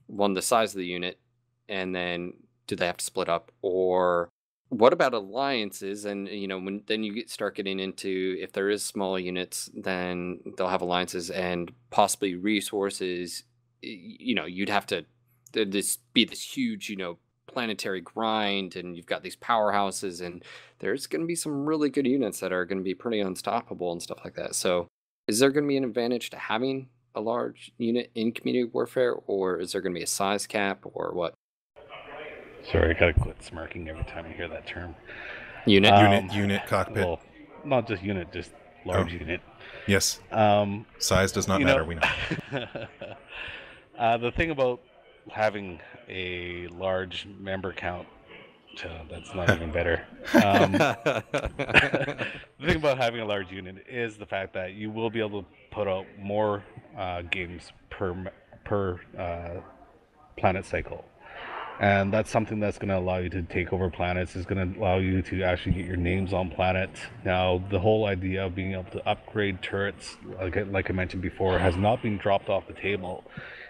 one, the size of the unit, and then do they have to split up, or what about alliances? And when then you start getting into, if there is small units, then they'll have alliances and possibly resources. You'd have to this huge planetary grind, and you've got these powerhouses, and there's going to be some really good units that are going to be pretty unstoppable and stuff like that. So is there going to be an advantage to having a large unit in community warfare, or is there going to be a size cap, or what? Sorry, I gotta quit smirking every time I hear that term. Unit, cockpit. Well, not just unit, just large unit. Yes. Size does not matter. We know. The thing about having a large member count, that's not even better. The thing about having a large unit is the fact that you will be able to put out more games per planet cycle. And that's something that's going to allow you to take over planets. Is going to allow you to actually get your names on planets. Now, the whole idea of being able to upgrade turrets, like I mentioned before, has not been dropped off the table.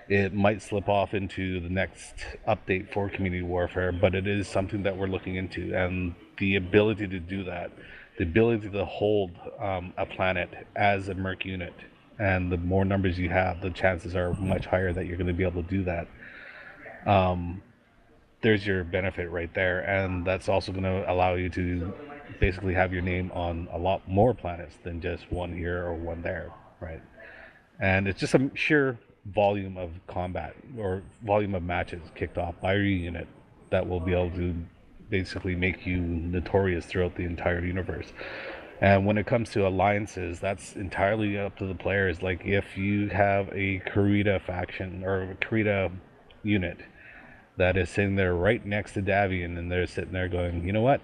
It might slip off into the next update for Community Warfare, but it is something that we're looking into. And the ability to do that, the ability to hold a planet as a Merc unit, and the more numbers you have, the chances are much higher that you're going to be able to do that. There's your benefit right there, and that's also going to allow you to basically have your name on a lot more planets than just one here or one there, right? And it's just a sheer volume of combat or volume of matches kicked off by your unit that will be able to basically make you notorious throughout the entire universe. And when it comes to alliances, that's entirely up to the players. Like if you have a Kurita faction or a Kurita unit that is sitting there right next to Davian, and they're sitting there going, you know what?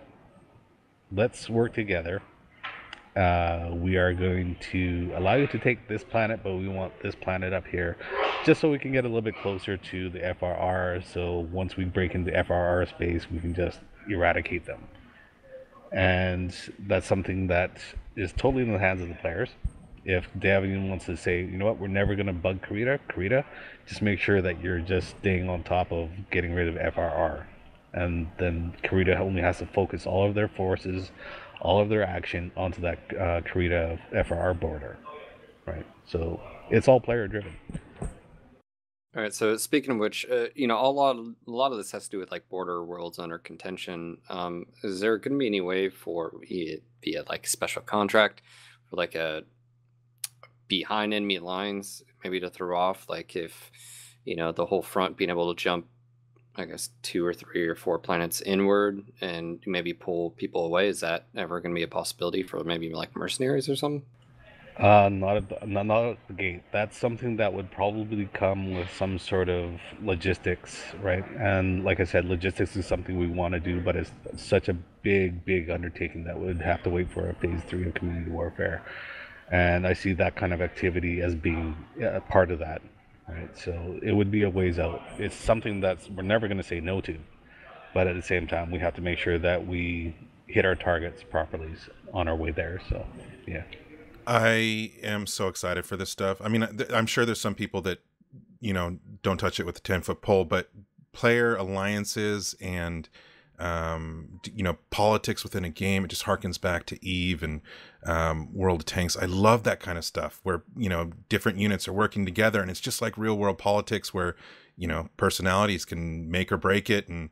Let's work together. We are going to allow you to take this planet, but we want this planet up here, just so we can get a little bit closer to the FRR. So once we break into FRR space, we can just eradicate them. And that's something that is totally in the hands of the players. If Davian wants to say, you know what, we're never going to bug Kurita, just make sure that you're just staying on top of getting rid of FRR. And then Kurita only has to focus all of their forces, all of their action onto that Kurita FRR border. Right? So it's all player driven. All right. So speaking of which, you know, a lot of this has to do with like border worlds under contention. Is there going to be any way for via like special contract for like a behind enemy lines, maybe to throw off, like if, you know, the whole front being able to jump, I guess 2 or 3 or 4 planets inward and maybe pull people away? Is that ever going to be a possibility for maybe like mercenaries or something? Not at the gate. That's something that would probably come with some sort of logistics, right? And like I said, logistics is something we want to do, but it's such a big undertaking that would have to wait for a phase 3 of Community Warfare. And I see that kind of activity as being a part of that, right? So it would be a ways out. It's something that we're never going to say no to, but at the same time, we have to make sure that we hit our targets properly on our way there. So, yeah. I am so excited for this stuff. I mean, I'm sure there's some people that, you know, don't touch it with a 10-foot pole, but player alliances and you know, politics within a game, it just harkens back to Eve and World of Tanks. I love that kind of stuff where, you know, different units are working together, and it's just like real world politics where, you know, personalities can make or break it, and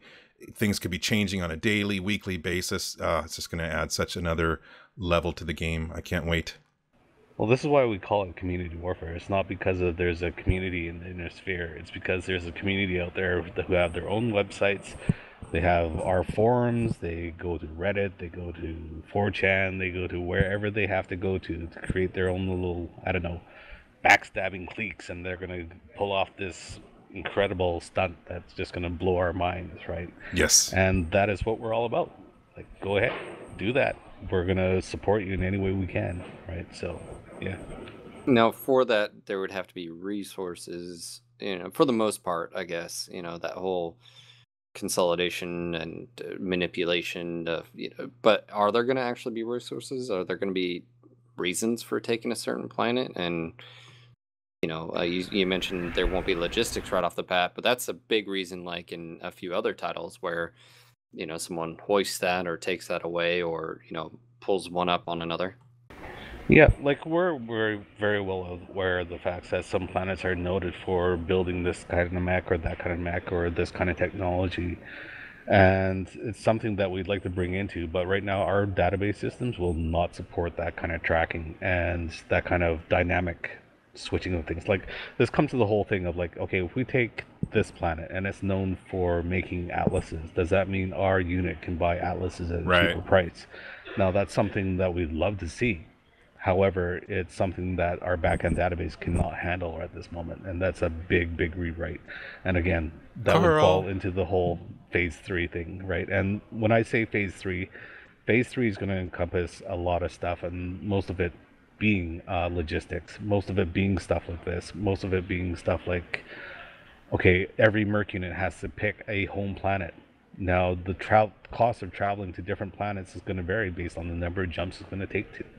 things could be changing on a daily, weekly basis. It's just going to add such another level to the game. I can't wait. Well, this is why we call it community warfare. It's not because there's a community in the inner sphere. It's because there's a community out there who have their own websites. They have our forums, they go to Reddit, they go to 4chan, they go to wherever they have to go to create their own little, I don't know, backstabbing cliques, and they're going to pull off this incredible stunt that's just going to blow our minds, right? Yes. And that is what we're all about. Like, go ahead, do that. We're going to support you in any way we can, right? So, yeah. Now, for that, there would have to be resources, you know, for the most part, I guess, you know, that whole consolidation and manipulation of, you know, but are there going to actually be resources? Are there going to be reasons for taking a certain planet? And, you know, you mentioned there won't be logistics right off the bat, but that's a big reason, like in a few other titles where, you know, someone hoists that or takes that away or, you know, pulls one up on another. Yeah, like we're very well aware of the fact that some planets are noted for building this kind of mech or that kind of mech or this kind of technology, and it's something that we'd like to bring into. But right now, our database systems will not support that kind of tracking and that kind of dynamic switching of things. Like this comes to the whole thing of like, okay, if we take this planet and it's known for making atlases, does that mean our unit can buy atlases at a cheaper price? Now, that's something that we'd love to see. However, it's something that our backend database cannot handle at this moment, and that's a big, big rewrite. And again, that would fall Carl. into the whole phase three thing, right? And when I say phase three is going to encompass a lot of stuff, and most of it being logistics, most of it being stuff like this, most of it being stuff like, okay, every merc unit has to pick a home planet. Now, the cost of traveling to different planets is going to vary based on the number of jumps it's going to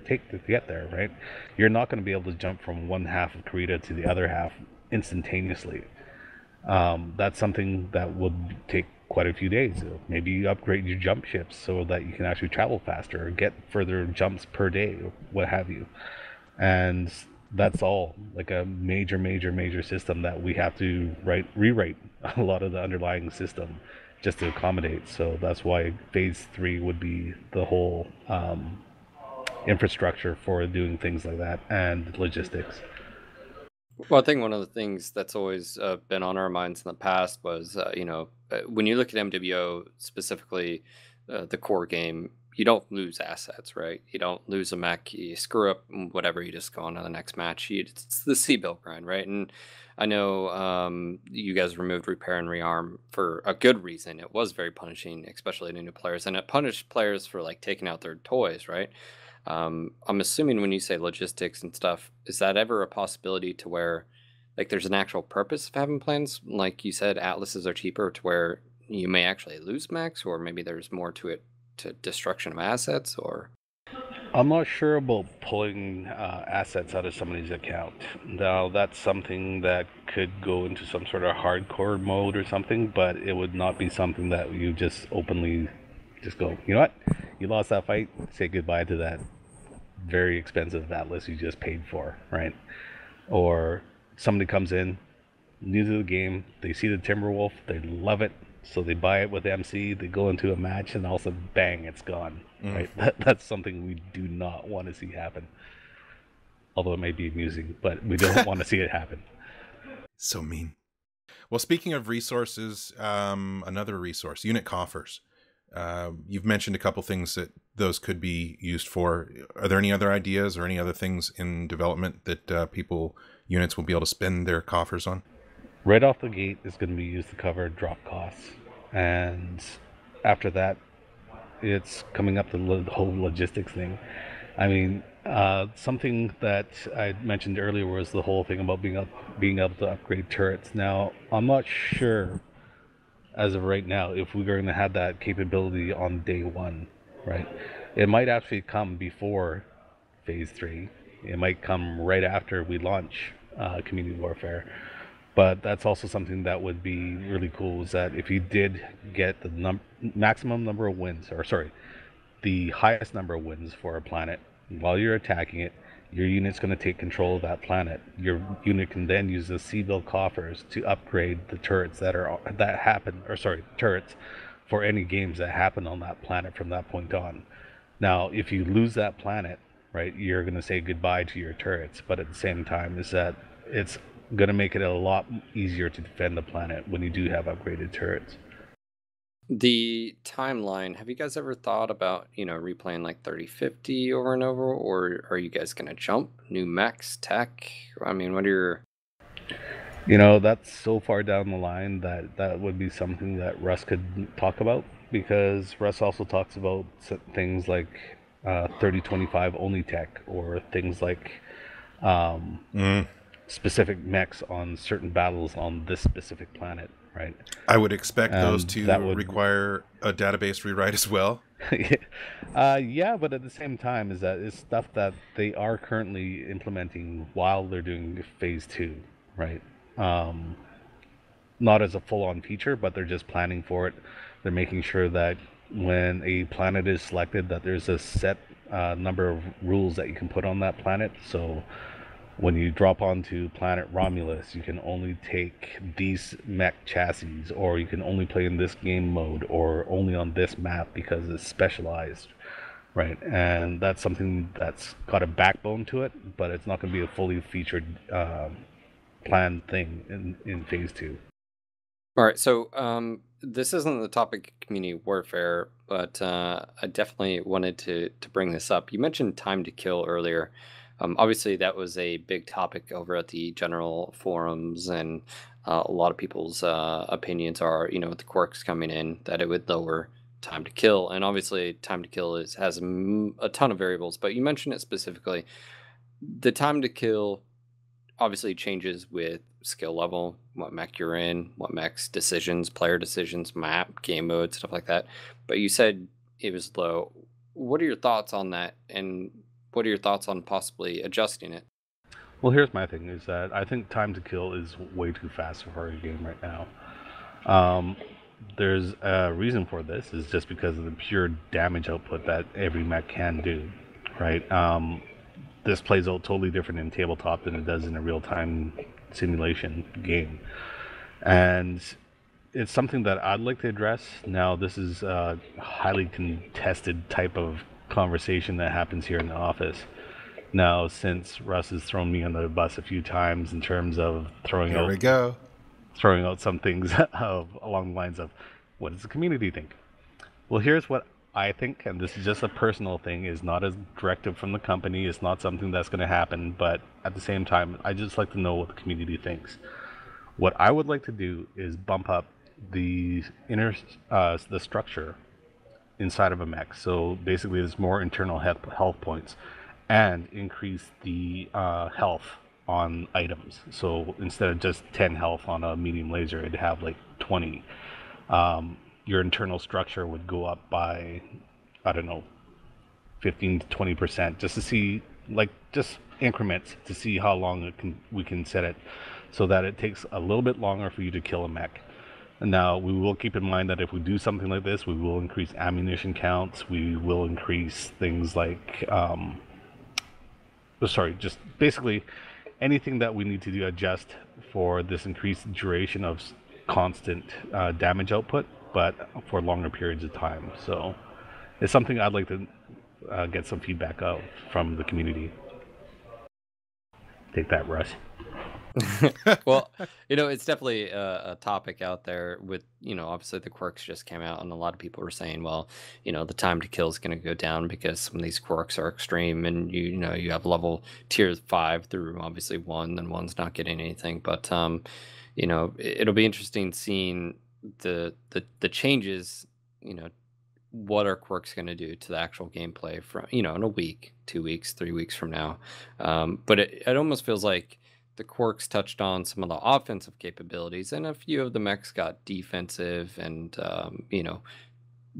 take to get there, right? You're not going to be able to jump from one half of Krita to the other half instantaneously. That's something that would take quite a few days. Maybe you upgrade your jump ships so that you can actually travel faster or get further jumps per day, or what have you. And that's all like a major, major, major system that we have to rewrite a lot of the underlying system just to accommodate. So that's why phase three would be the whole infrastructure for doing things like that and logistics. Well, I think one of the things that's always been on our minds in the past was, when you look at MWO specifically, the core game, you don't lose assets, right? You don't lose a mech, you screw up whatever, you just go on to the next match. It's the C-bill grind, right? And I know you guys removed repair and rearm for a good reason. It was very punishing, especially to new players, and it punished players for like taking out their toys, right? I'm assuming when you say logistics and stuff, is that ever a possibility to where, like, there's an actual purpose of having plans? Like you said, atlases are cheaper to where you may actually lose max, or maybe there's more to it to destruction of assets, or. I'm not sure about pulling assets out of somebody's account. Now, that's something that could go into some sort of hardcore mode or something, but it would not be something that you just openly just go, you know what? You lost that fight, say goodbye to that very expensive atlas you just paid for, right? Or somebody comes in, new to the game, they see the Timberwolf, they love it, so they buy it with MC, they go into a match, and also bang, it's gone, right? That's something we do not want to see happen. Although it may be amusing, but we don't want to see it happen. So mean. Well, speaking of resources, another resource, unit coffers. You've mentioned a couple things that those could be used for. Are there any other ideas or any other things in development that units will be able to spend their coffers on? Right off the gate is going to be used to cover drop costs. And after that, it's coming up to the whole logistics thing. I mean, something that I mentioned earlier was the whole thing about being able to upgrade turrets. Now, I'm not sure as of right now if we're going to have that capability on day one, right? It might actually come before phase three. It might come right after we launch community warfare. But that's also something that would be really cool, is that if you did get the maximum number of wins, or sorry, the highest number of wins for a planet while you're attacking it, your unit's going to take control of that planet. Your unit can then use the C-bill coffers to upgrade the turrets turrets for any games that happen on that planet from that point on. Now, if you lose that planet, right, you're going to say goodbye to your turrets, but at the same time is that it's going to make it a lot easier to defend the planet when you do have upgraded turrets. The timeline, have you guys ever thought about, replaying like 3050 over and over, or are you guys going to jump new mechs, tech? I mean, what are your. That's so far down the line that would be something that Russ could talk about, because Russ also talks about things like 3025 only tech, or things like specific mechs on certain battles on this specific planet, right? I would expect those to require a database rewrite as well. Yeah, but at the same time, is that it's stuff that they are currently implementing while they're doing phase two, right? Not as a full-on feature, but they're just planning for it. They're making sure that when a planet is selected, that there's a set number of rules that you can put on that planet. So when you drop onto planet Romulus, you can only take these mech chassis, or you can only play in this game mode, or only on this map because it's specialized, right? And that's something that's got a backbone to it, but it's not going to be a fully featured planned thing in phase two. All right, so this isn't the topic of community warfare, but I definitely wanted to bring this up. You mentioned time to kill earlier. Obviously, that was a big topic over at the general forums, and a lot of people's opinions are, with the quirks coming in, that it would lower time to kill. And obviously, time to kill has a ton of variables, but you mentioned it specifically. The time to kill obviously changes with skill level, what mech you're in, what mech's decisions, player decisions, map, game mode, stuff like that. But you said it was low. What are your thoughts on that? And what are your thoughts on possibly adjusting it? Well, here's my thing: is that I think time to kill is way too fast for a game right now. Um, there's a reason for this, is just because of the pure damage output that every mech can do, right? This plays out totally different in tabletop than it does in a real-time simulation game, and it's something that I'd like to address. Now, this is a highly contested type of conversation that happens here in the office. Now, since Russ has thrown me on the bus a few times in terms of throwing Here we go. out some things along the lines of, what does the community think? Well, here's what I think, and this is just a personal thing, is not a directive from the company. It's not something that's going to happen, but at the same time, I just like to know what the community thinks. What I would like to do is bump up the the structure inside of a mech. So basically, there's more internal health points, and increase the health on items. So instead of just 10 health on a medium laser, it'd have like 20. Your internal structure would go up by, I don't know, 15 to 20%, just to see, like, just increments to see how long we can set it, so that it takes a little bit longer for you to kill a mech. And now, we will keep in mind that if we do something like this, we will increase ammunition counts, we will increase things like, just basically anything that we need to do adjust for this increased duration of constant damage output, but for longer periods of time. So it's something I'd like to get some feedback of from the community. Take that, Russ. Well, it's definitely a topic out there with, obviously the quirks just came out, and a lot of people were saying, well, the time to kill is going to go down because some of these quirks are extreme, and you have level tier 5 through obviously 1, and 1's not getting anything. But it'll be interesting seeing the changes, what are quirks going to do to the actual gameplay from, in a week, 2 weeks, 3 weeks from now. But it almost feels like the quirks touched on some of the offensive capabilities, and a few of the mechs got defensive and,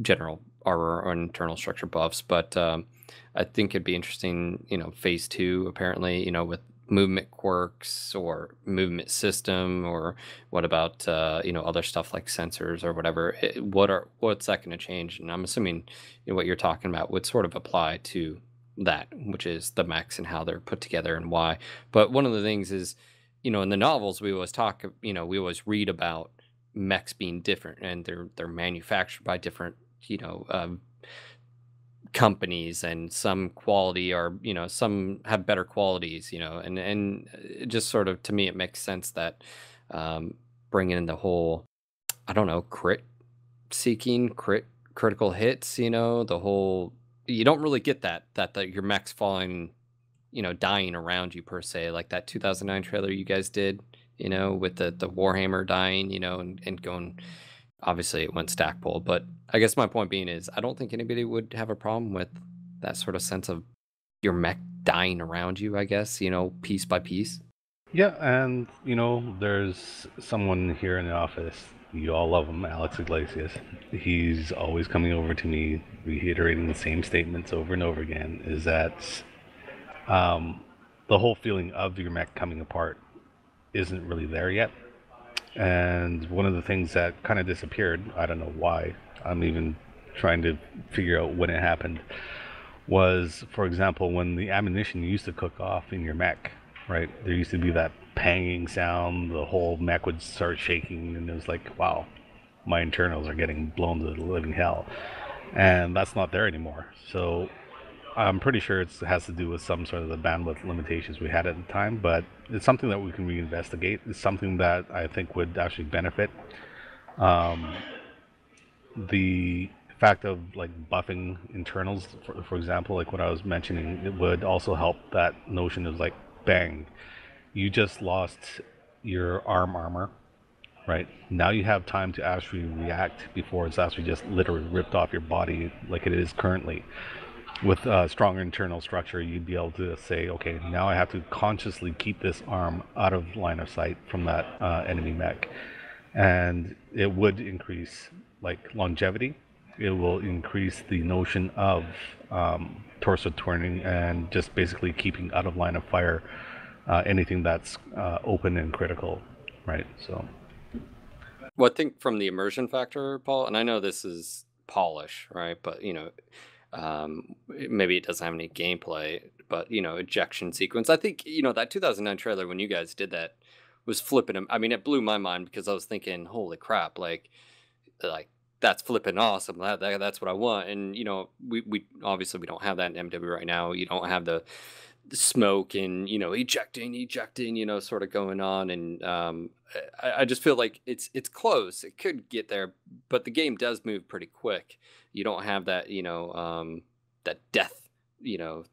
general armor or internal structure buffs. But I think it'd be interesting, phase 2, apparently, with movement quirks or movement system, or what about, other stuff like sensors or whatever. What's that going to change? And I'm assuming what you're talking about would sort of apply to that, which is the mechs and how they're put together and why. But one of the things is, in the novels we always talk, we always read about mechs being different, and they're manufactured by different, companies, and some quality are, some have better qualities, and it just sort of, to me, it makes sense that bringing in the whole, I don't know, critical hits, the whole, you don't really get that your mech's falling, dying around you per se, like that 2009 trailer you guys did, with the Warhammer dying, and going, obviously it went stackpole. But I guess my point being is, I don't think anybody would have a problem with that sort of sense of your mech dying around you, I guess, piece by piece. Yeah, and there's someone here in the office, you all love him, Alex Iglesias. He's always coming over to me, reiterating the same statements over and over again, is that the whole feeling of your mech coming apart isn't really there yet. And one of the things that kind of disappeared, I don't know why, I'm even trying to figure out when it happened, was, for example, when the ammunition used to cook off in your mech, right? There used to be that panging sound, the whole mech would start shaking, and it was like, wow, my internals are getting blown to the living hell. And that's not there anymore. So I'm pretty sure it has to do with some sort of the bandwidth limitations we had at the time, but it's something that we can reinvestigate. It's something that I think would actually benefit. the fact of like buffing internals, for example, like what I was mentioning, it would also help that notion of like, bang, you just lost your armor, right? Now you have time to actually react before it's actually just literally ripped off your body like it is currently. With a stronger internal structure, you'd be able to say, okay, now I have to consciously keep this arm out of line of sight from that enemy mech. And it would increase like longevity. It will increase the notion of torso turning and just basically keeping out of line of fire anything that's open and critical, right? So, Well, I think from the immersion factor, Paul, and I know this is polish, right? But maybe it doesn't have any gameplay, but ejection sequence. I think that 2009 trailer when you guys did that was flipping. I mean, it blew my mind because I was thinking, holy crap, like that's flipping awesome. That's what I want. And we obviously we don't have that in MW right now. You don't have the smoke and ejecting, sort of going on. And I just feel like it's close. It could get there, but the game does move pretty quick. You don't have that that death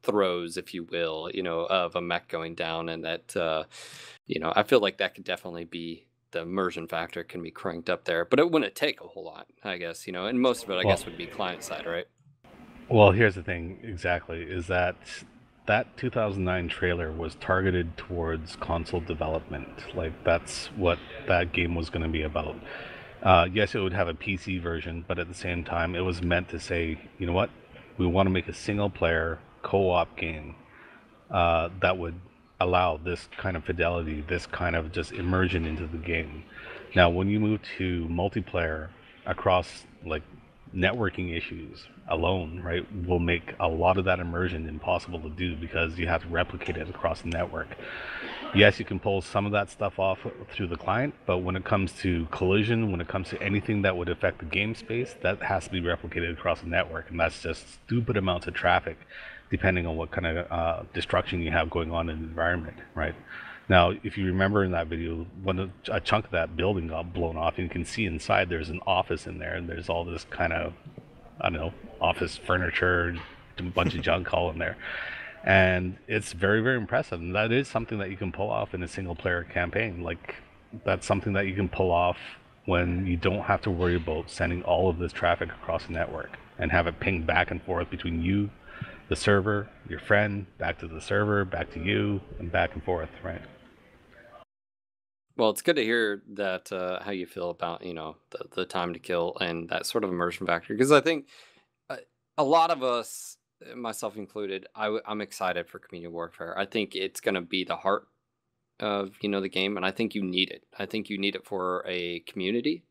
throes, if you will, of a mech going down. And that I feel like that could definitely be, the immersion factor can be cranked up there, but it wouldn't take a whole lot, I guess, and most of it, I guess, would be client side, right? Well, here's the thing exactly, is that 2009 trailer was targeted towards console development. Like, that's what that game was going to be about. Yes, it would have a PC version, but at the same time, it was meant to say, you know what, we want to make a single player co-op game that would allow this kind of fidelity, this kind of just immersion into the game. Now, when you move to multiplayer across like networking issues alone, right, will make a lot of that immersion impossible to do because you have to replicate it across the network. Yes, you can pull some of that stuff off through the client, but when it comes to collision, when it comes to anything that would affect the game space, that has to be replicated across the network, and that's just stupid amounts of traffic depending on what kind of destruction you have going on in the environment, right? Now, if you remember in that video, when a chunk of that building got blown off, and you can see inside there's an office in there, and there's all this kind of, I don't know, office furniture, a bunch of junk all in there. And it's very, very impressive. And that is something that you can pull off in a single player campaign. Like, that's something that you can pull off when you don't have to worry about sending all of this traffic across the network and have it ping back and forth between you, the server, your friend, back to the server, back to you, and back and forth, right? Well, it's good to hear that how you feel about the time to kill and that sort of immersion factor, because I think a lot of us, myself included, I'm excited for community warfare. I think it's going to be the heart of the game, and I think you need it. I think you need it for a community.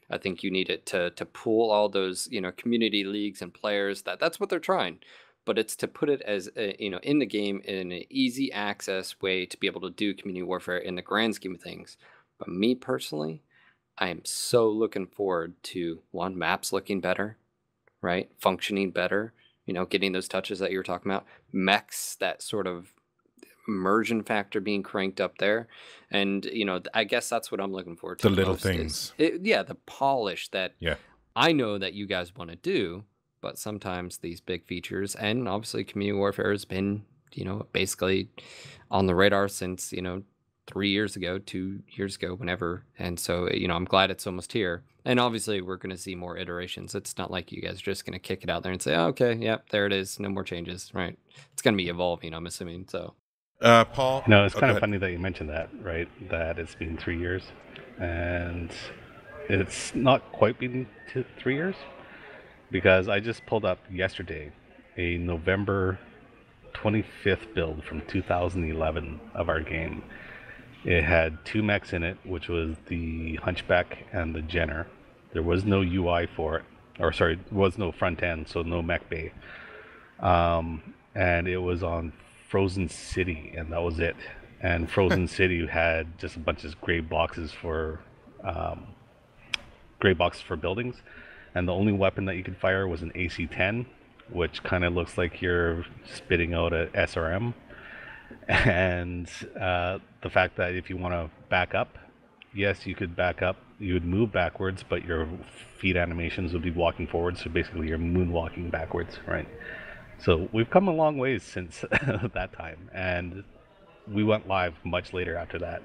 I think you need it to pool all those community leagues and players. That's what they're trying. But it's to put it as in the game in an easy access way to be able to do community warfare in the grand scheme of things. But me personally, I am so looking forward to maps looking better, right? Functioning better, getting those touches that you were talking about, mechs, that sort of immersion factor being cranked up there. And I guess that's what I'm looking forward to. The little things. The polish that Yeah. I know that you guys want to do. But sometimes these big features, and obviously community warfare has been, basically on the radar since, 3 years ago, 2 years ago, whenever. And so, I'm glad it's almost here. And obviously we're going to see more iterations. It's not like you guys are just going to kick it out there and say, oh, okay, yep, there it is. No more changes, right? It's going to be evolving, I'm assuming. So, Paul? No, it's kind of funny that you mentioned that, right? That it's been 3 years. And it's not quite been 3 years. Because I just pulled up yesterday a November 25th build from 2011 of our game. It had 2 mechs in it, which was the Hunchback and the Jenner. There was no UI for it, or sorry, there was no front end, so no mech bay. And it was on Frozen City, and that was it. And Frozen City had just a bunch of gray boxes for buildings. And the only weapon that you could fire was an AC-10, which kind of looks like you're spitting out a SRM. And the fact that if you want to back up, yes, you could back up you would move backwards, but your feet animations would be walking forwards. So basically, you're moonwalking backwards, right? So we've come a long ways since that time, and we went live much later after that.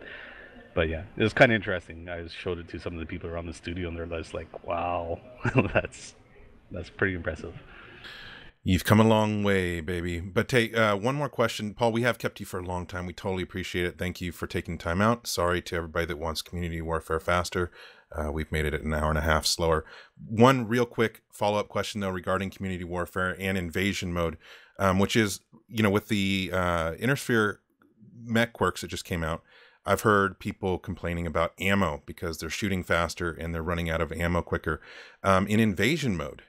But yeah, it was kind of interesting. I showed it to some of the people around the studio, and they're just like, "Wow, that's pretty impressive." You've come a long way, baby. But take one more question. Paul, we have kept you for a long time. We totally appreciate it. Thank you for taking time out. Sorry to everybody that wants community warfare faster. We've made it an hour and a half slower. One real quick follow-up question, though, regarding community warfare and invasion mode, which is, with the Inner Sphere mech quirks that just came out, I've heard people complaining about ammo because they're shooting faster and they're running out of ammo quicker. In invasion mode,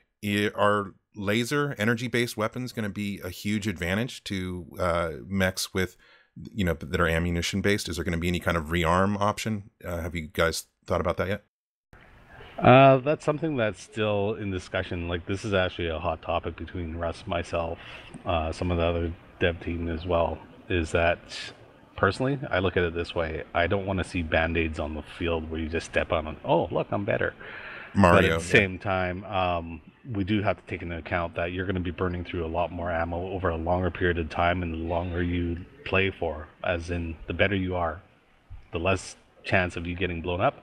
are laser energy-based weapons going to be a huge advantage to mechs with, that are ammunition-based? Is there going to be any kind of rearm option? Have you guys thought about that yet? That's something that's still in discussion. Like, this is actually a hot topic between Russ, myself, some of the other dev team as well, is that personally, I look at it this way. I don't want to see band-aids on the field where you just step on and, oh, look, I'm better. Mario. But at the same time, we do have to take into account that you're going to be burning through a lot more ammo over a longer period of time, and the longer you play for, as in the better you are, the less chance of you getting blown up,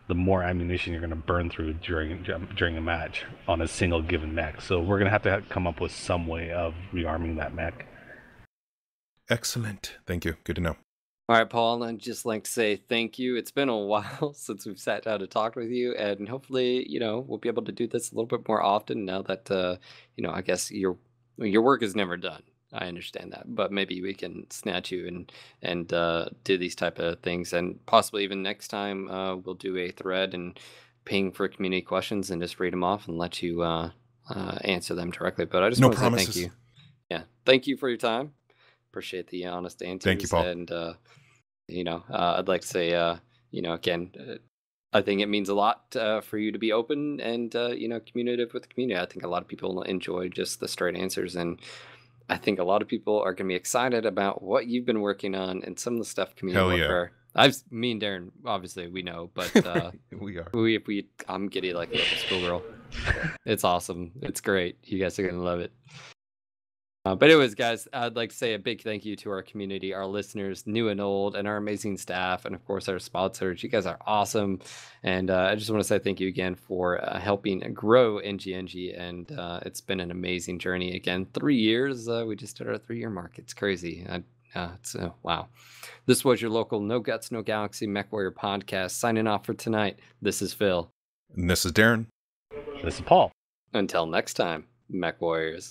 the more ammunition you're going to burn through during a match on a single given mech. So we're going to have come up with some way of rearming that mech. Excellent. Thank you. Good to know. All right, Paul, I'd just like to say thank you. It's been a while since we've sat down to talk with you, and hopefully, we'll be able to do this a little bit more often now that, I guess your work is never done. I understand that, but maybe we can snatch you and do these type of things, and possibly even next time we'll do a thread and ping for community questions and just read them off and let you answer them directly. But I just want to say thank you. Yeah, thank you for your time. Appreciate the honest answers. Thank you, Paul. And I'd like to say, again, I think it means a lot for you to be open and communicative with the community. I think a lot of people enjoy just the straight answers, and I think a lot of people are going to be excited about what you've been working on and some of the stuff community warfare. Me and Daeron, obviously, we know, but we are. I'm giddy like a little schoolgirl. It's awesome. It's great. You guys are going to love it. But anyways, guys, I'd like to say a big thank you to our community, our listeners, new and old, and our amazing staff, and of course our sponsors. You guys are awesome, and I just want to say thank you again for helping grow NGNG, and it's been an amazing journey. Again, 3 years. We just hit our 3-year mark. It's crazy. Wow. This was your local No Guts, No Galaxy MechWarrior podcast. Signing off for tonight. This is Phil. And this is Daeron. This is Paul. Until next time, Mech Warriors.